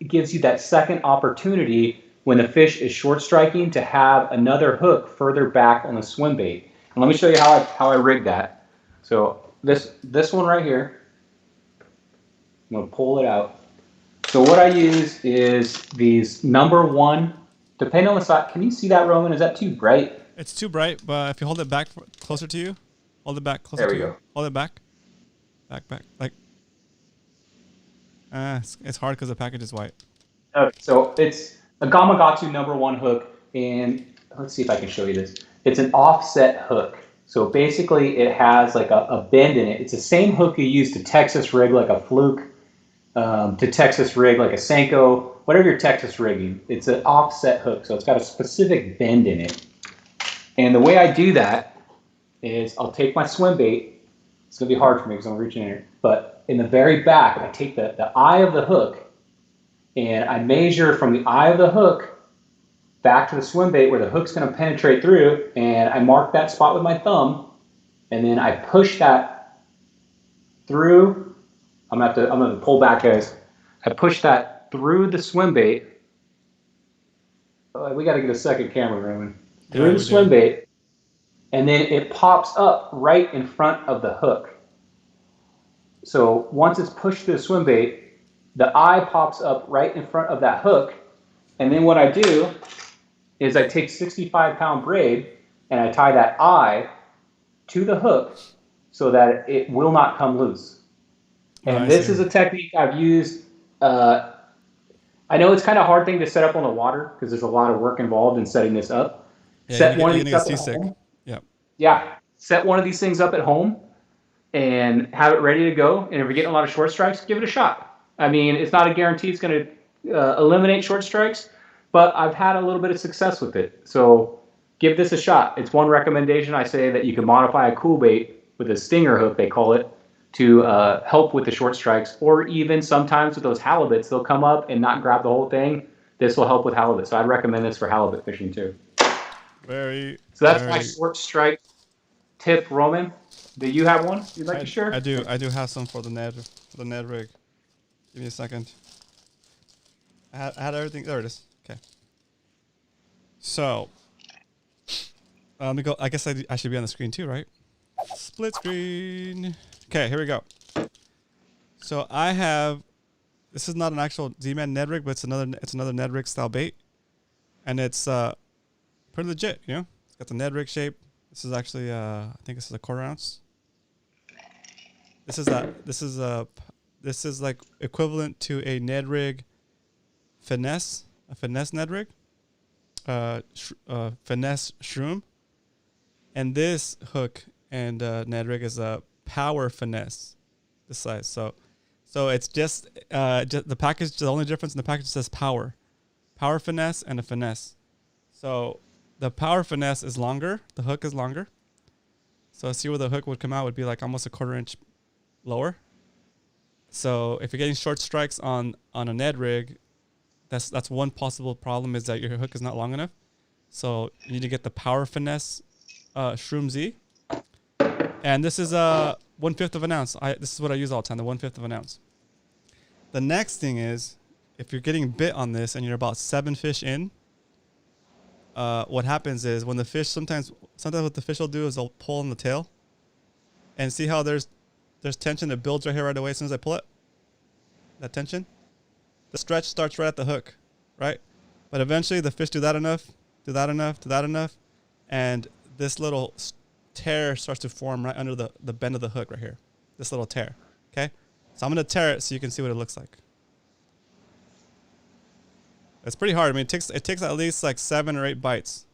gives you that second opportunity when the fish is short striking to have another hook further back on the swim bait. And let me show you how I rigged that. So this one right here, I'm going to pull it out. So what I use is these #1, depending on the size. Can you see that, Roman? Is that too bright? It's too bright, but if you hold it back closer to you, hold it back closer to you. There we go. Hold it back. Back. Like, it's hard because the package is white. Okay, so it's a Gamakatsu #1 hook, and let's see if I can show you this. It's an offset hook. So basically it has like a bend in it. It's the same hook you use to Texas rig like a fluke, to Texas rig like a Senko, whatever you're Texas rigging. It's an offset hook, so it's got a specific bend in it. And the way I do that is I'll take my swim bait. It's going to be hard for me because I'm reaching in here. But in the very back, I take the eye of the hook, and I measure from the eye of the hook back to the swim bait where the hook's going to penetrate through, and I mark that spot with my thumb, and then I push that through. I'm going to pull back, guys. I push that through the swim bait. We got to get a second camera, Roman. Through the swim bait, and then it pops up right in front of the hook. So once it's pushed through the swim bait, the eye pops up right in front of that hook, and then what I do is I take 65-pound braid and I tie that eye to the hook so that it will not come loose. And this is a technique I've used. I know it's kind of a hard thing to set up on the water because there's a lot of work involved in setting this up. Yeah, set one of these up at home. Yep. Yeah, set one of these things up at home and have it ready to go. And if you're getting a lot of short strikes, give it a shot. I mean, it's not a guarantee it's going to eliminate short strikes, but I've had a little bit of success with it. So give this a shot. It's one recommendation I say that you can modify a cool bait with a stinger hook, they call it, to help with the short strikes, or even sometimes with those halibuts, they'll come up and not grab the whole thing. This will help with halibut. So I'd recommend this for halibut fishing too. So that's my short strike tip, Roman. Do you have one you'd like to share? I do have some for the Ned Rig. Give me a second. I had everything. There it is. Okay. So, let me go. I guess I should be on the screen too, right? Split screen. Okay, here we go. So I have. This is not an actual Zman Ned Rig, but it's another Ned Rig style bait, and it's pretty legit. You know, it's got the Ned Rig shape. This is actually I think this is a 1/4 ounce. This is like equivalent to a Ned Rig finesse, a finesse Ned Rig, finesse shroom, and this hook and Ned Rig is a power finesse, this size. So it's just the package. The only difference in the package says power finesse, and a finesse. So the power finesse is longer. The hook is longer. So see where the hook would come out would be like almost a 1/4 inch lower. So if you're getting short strikes on a Ned Rig, that's one possible problem, is that your hook is not long enough. So you need to get the power finesse Shroom Z. And this is 1/5 of an ounce. This is what I use all the time, the 1/5 of an ounce. The next thing is, if you're getting bit on this and you're about 7 fish in, what happens is when the fish sometimes what the fish will do is they'll pull on the tail, and see how there's tension that builds right here right away as soon as I pull it. That tension, the stretch starts right at the hook, right? But eventually the fish do that enough, and this little tear starts to form right under the bend of the hook right here. This little tear, okay? So I'm gonna tear it so you can see what it looks like. It's pretty hard. I mean, it takes at least like 7 or 8 bites,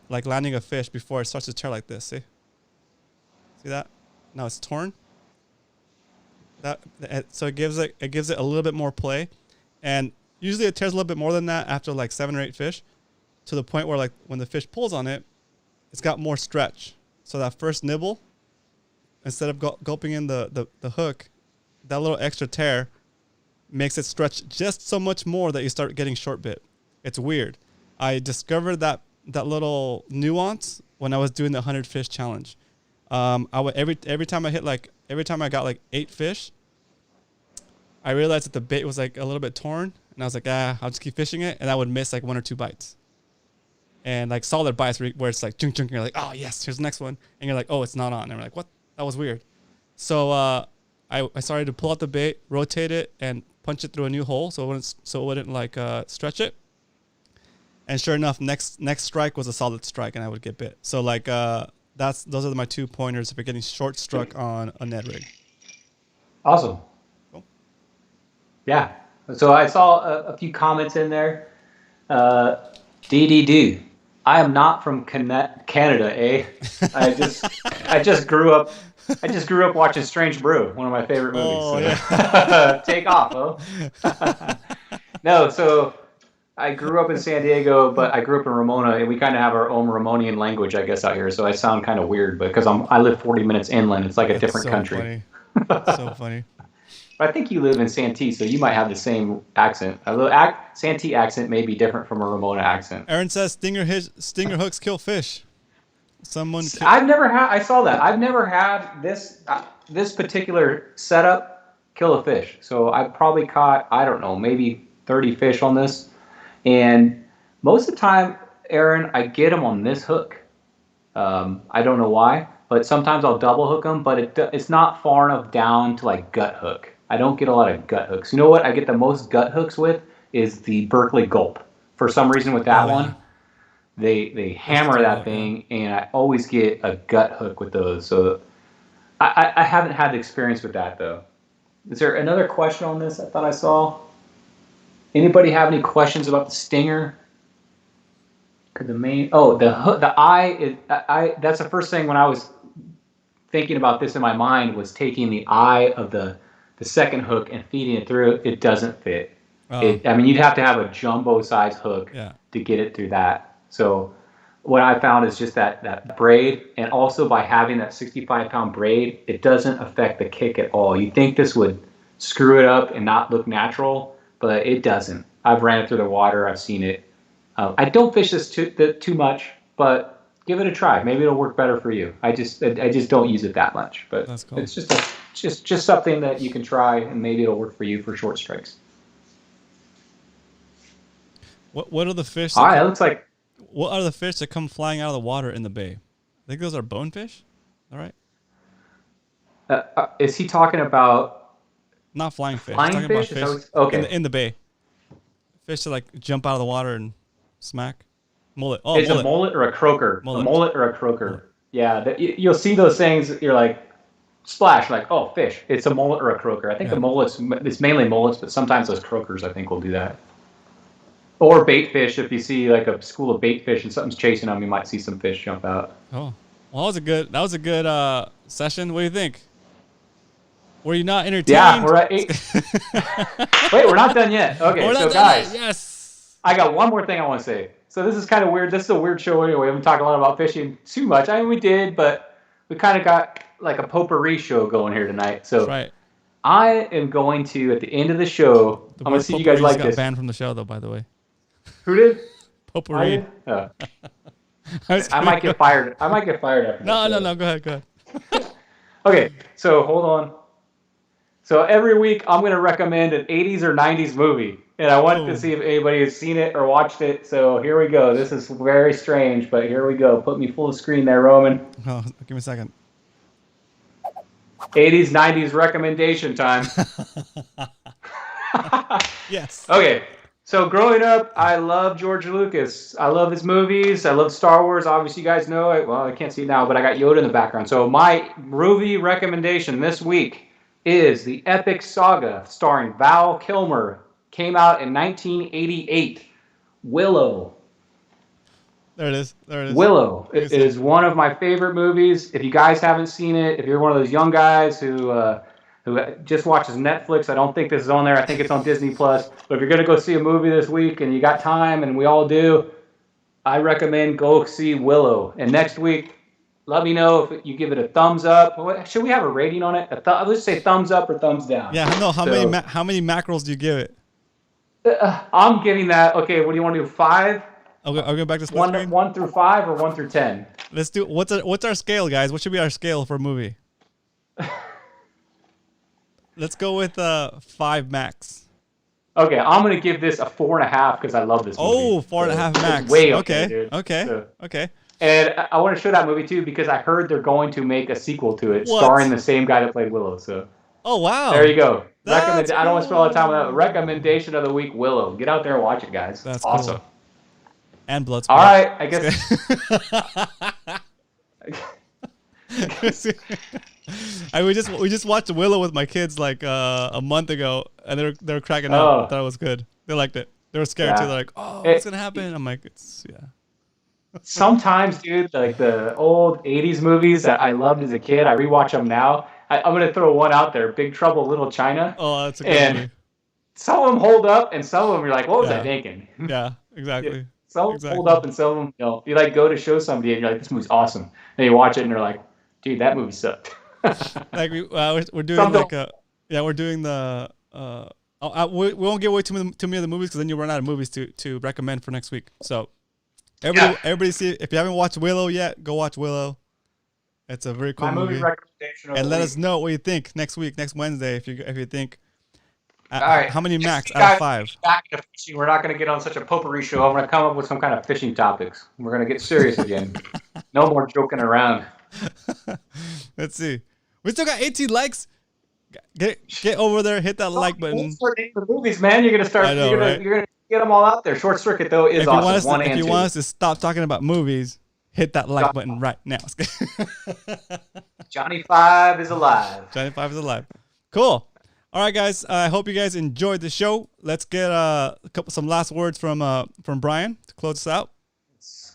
like landing a fish before it starts to tear like this. See that? Now it's torn. So it gives it a little bit more play, and usually it tears a little bit more than that after like 7 or 8 fish, to the point where like when the fish pulls on it, it's got more stretch. So that first nibble, instead of gulping in the hook, that little extra tear makes it stretch just so much more that you start getting short bit. It's weird. I discovered that little nuance when I was doing the 100 fish challenge. I would every time I got like 8 fish, I realized that the bait was like a little bit torn, and I was like, I'll just keep fishing it, and I would miss like 1 or 2 bites, and like solid bites where it's like chunk, and you're like, oh yes, here's the next one, and you're like, oh, it's not on, and I'm like, what? That was weird. So I started to pull out the bait, rotate it, and punch it through a new hole so it wouldn't like stretch it. And sure enough, next strike was a solid strike, and I would get bit. So like those are my 2 pointers for getting short struck on a Ned Rig. Awesome. Cool. Yeah. So I saw a few comments in there. DDD. I am not from Canada, eh? I just grew up watching Strange Brew, one of my favorite movies. Oh, yeah. Take off, huh? No, so I grew up in San Diego, but I grew up in Ramona, and we kind of have our own Ramonian language, I guess, out here. So I sound kind of weird, but because I live 40 minutes inland, it's like a different country. Funny. So funny. But I think you live in Santee, so you might have the same accent. Santee accent may be different from a Ramona accent. Aaron says stinger hooks kill fish. I saw that. I've never had this particular setup kill a fish. So I probably caught, I don't know, maybe 30 fish on this. And most of the time, Aaron, I get them on this hook. I don't know why, but sometimes I'll double hook them, but it's not far enough down to like gut hook. I don't get a lot of gut hooks. You know what I get the most gut hooks with is the Berkeley Gulp. For some reason with that one, they hammer that thing, and I always get a gut hook with those. So I haven't had the experience with that, though. Is there another question on this I thought I saw? Anybody have any questions about the stinger? The eye that's the first thing when I was thinking about this in my mind was taking the eye of the second hook and feeding it through. It doesn't fit. You'd have to have a jumbo size hook to get it through that. So what I found is just that braid, and also by having that 65-pound braid, it doesn't affect the kick at all. You think this would screw it up and not look natural, but it doesn't. I've ran it through the water. I've seen it. I don't fish this too much, but give it a try. Maybe it'll work better for you. I just don't use it that much, but that's cool. It's just something that you can try, and maybe it'll work for you for short strikes. What are the fish? All right, it looks like. What are the fish that come flying out of the water in the bay? I think those are bonefish. All right. Is he talking about? Not flying fish. Flying talking fish? About fish okay. In the bay. Fish that like jump out of the water and smack. Mullet. Oh, it's a mullet or a croaker. A mullet or a croaker. Mullet. Yeah, you'll see those things. You're like, splash, like, oh, fish. It's a mullet or a croaker. I think the mullets. It's mainly mullets, but sometimes those croakers, I think, will do that. Or bait fish. If you see like a school of bait fish and something's chasing them, you might see some fish jump out. Oh, well, that was a good session. What do you think? Were you not entertained? Yeah, we're at 8. Wait, we're not done yet. Okay, so guys, yes, I got one more thing I want to say. So this is kind of weird. This is a weird show anyway. We haven't talked a lot about fishing too much. I mean, we did, but we kind of got like a potpourri show going here tonight. So right. I am going to, at the end of the show, I'm going to see you guys like this. Got banned from the show, though, by the way. Who did? Potpourri. Oh. I might get fired. I might get fired after this. No. Go ahead. Okay, so hold on. So every week I'm going to recommend an 80s or 90s movie. And I wanted to see if anybody has seen it or watched it. So here we go. This is very strange, but here we go. Put me full screen there, Roman. Oh, give me a second. 80s, 90s recommendation time. Yes. Okay. So growing up, I love George Lucas. I love his movies. I love Star Wars. Obviously, you guys know it. Well, I can't see it now, but I got Yoda in the background. So my movie recommendation this week is the epic saga starring Val Kilmer. Came out in 1988. Willow. There it is. Willow. It is one of my favorite movies. If you guys haven't seen it, if you're one of those young guys who just watches Netflix, I don't think this is on there. I think it's on Disney Plus. But if you're going to go see a movie this week and you got time, and we all do, I recommend go see Willow. And next week, let me know if you give it a thumbs up. Should we have a rating on it? Let's say thumbs up or thumbs down. Yeah, no. How many mackerels do you give it? I'm giving that. Okay, what do you want to do? 5? I'll go back to split screen. 1 through 5 or 1 through 10? Let's do. What's our scale, guys? What should be our scale for a movie? Let's go with 5 max. Okay, I'm gonna give this a 4.5 because I love this movie. Oh, 4.5 max. Way okay, dude. Okay. So, okay. And I want to show that movie too because I heard they're going to make a sequel to it, starring the same guy that played Willow. So. Oh wow. There you go. Cool. I don't want to spend all the time on that. Recommendation of the week: Willow. Get out there and watch it, guys. That's awesome. Cool. And Bloodsport. All right, I guess. We just watched Willow with my kids like a month ago, and they're cracking up. I thought it was good. They liked it. They were scared too. They're like, "Oh, what's gonna happen?" I'm like, "It's yeah." Sometimes, dude, like the old '80s movies that I loved as a kid, I rewatch them now. I'm gonna throw one out there: Big Trouble in Little China. Oh, that's a good movie. Some of them hold up, and some of them you're like, "What was I thinking?" Yeah, exactly. Yeah. Some hold up, and some of them, you like go to show somebody, and you're like, "This movie's awesome," and you watch it, and you're like, "Dude, that movie sucked." Like we're doing we're doing the we won't give away too many of the movies because then you run out of movies to recommend for next week. So everybody see, if you haven't watched Willow yet, go watch Willow. It's a very cool movie. Recommendation and let us know what you think next week, next Wednesday, if you think. All right. How many max out of 5? Back to fishing. We're not going to get on such a potpourri show. I'm going to come up with some kind of fishing topics. We're going to get serious again. No more joking around. Let's see. We still got 18 likes. Get over there, hit that like button. Start the movies, man. You're going to start. You're going to get them all out there. Short Circuit though is awesome. If you want us to stop talking about movies, hit that like button right now. Johnny 5 is alive. Johnny 5 is alive. Cool. All right, guys. I hope you guys enjoyed the show. Let's get some last words from Brian to close us out.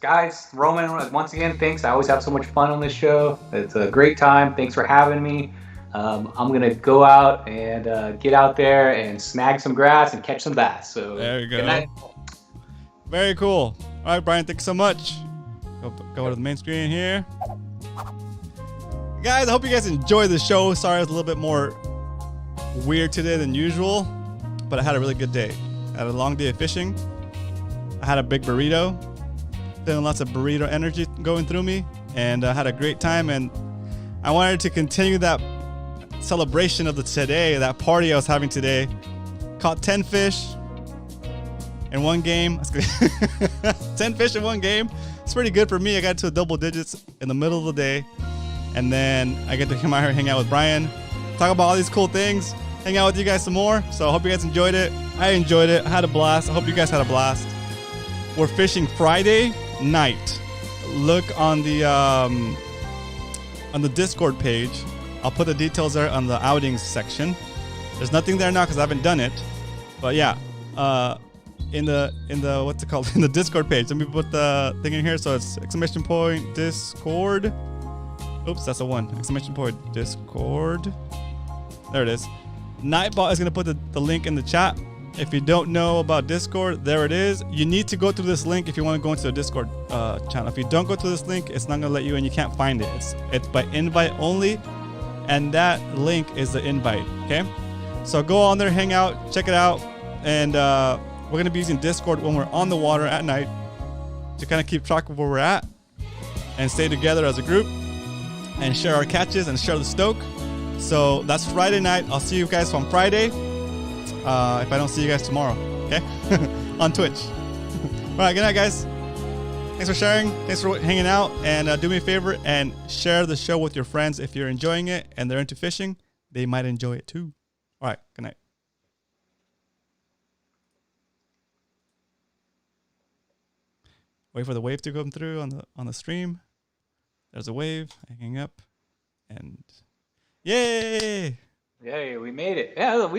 Guys, Roman, once again, thanks. I always have so much fun on this show. It's a great time. Thanks for having me. I'm going to go out and get out there and snag some grass and catch some bass. So there you go. Good night. Very cool. All right, Brian, thanks so much. Go to the main screen here. Guys, I hope you guys enjoyed the show. Sorry, it was a little bit more weird today than usual, but I had a really good day. I had a long day of fishing. I had a big burrito. Feeling lots of burrito energy going through me, and I had a great time, and I wanted to continue that celebration of that party I was having today. Caught 10 fish in one game. 10 fish in one game. It's pretty good for me. I got to double digits in the middle of the day, and then I get to come out here and hang out with Brian, talk about all these cool things, hang out with you guys some more. So I hope you guys enjoyed it. I enjoyed it. I had a blast. I hope you guys had a blast. We're fishing Friday night. Look on the Discord page. I'll put the details there on the outings section. There's nothing there now because I haven't done it, but yeah, in the what's it called, in the Discord page. Let me put the thing in here. So it's ! Discord. Oops, that's a 1! Discord. There it is. Nightbot is gonna put the link in the chat. If you don't know about Discord, there it is. You need to go through this link if you want to go into the Discord channel. If you don't go through this link, it's not going to let you in. You can't find it. It's by invite only, and that link is the invite, okay? So go on there, hang out, check it out, and we're going to be using Discord when we're on the water at night to kind of keep track of where we're at and stay together as a group and share our catches and share the stoke. So that's Friday night. I'll see you guys on Friday. If I don't see you guys tomorrow, okay? On Twitch. All right, good night, guys. Thanks for sharing. Thanks for hanging out. And do me a favor and share the show with your friends if you're enjoying it and they're into fishing. They might enjoy it too. All right, good night. Wait for the wave to come through on the stream. There's a wave hanging up, and yay! Yay, we made it. Yeah, we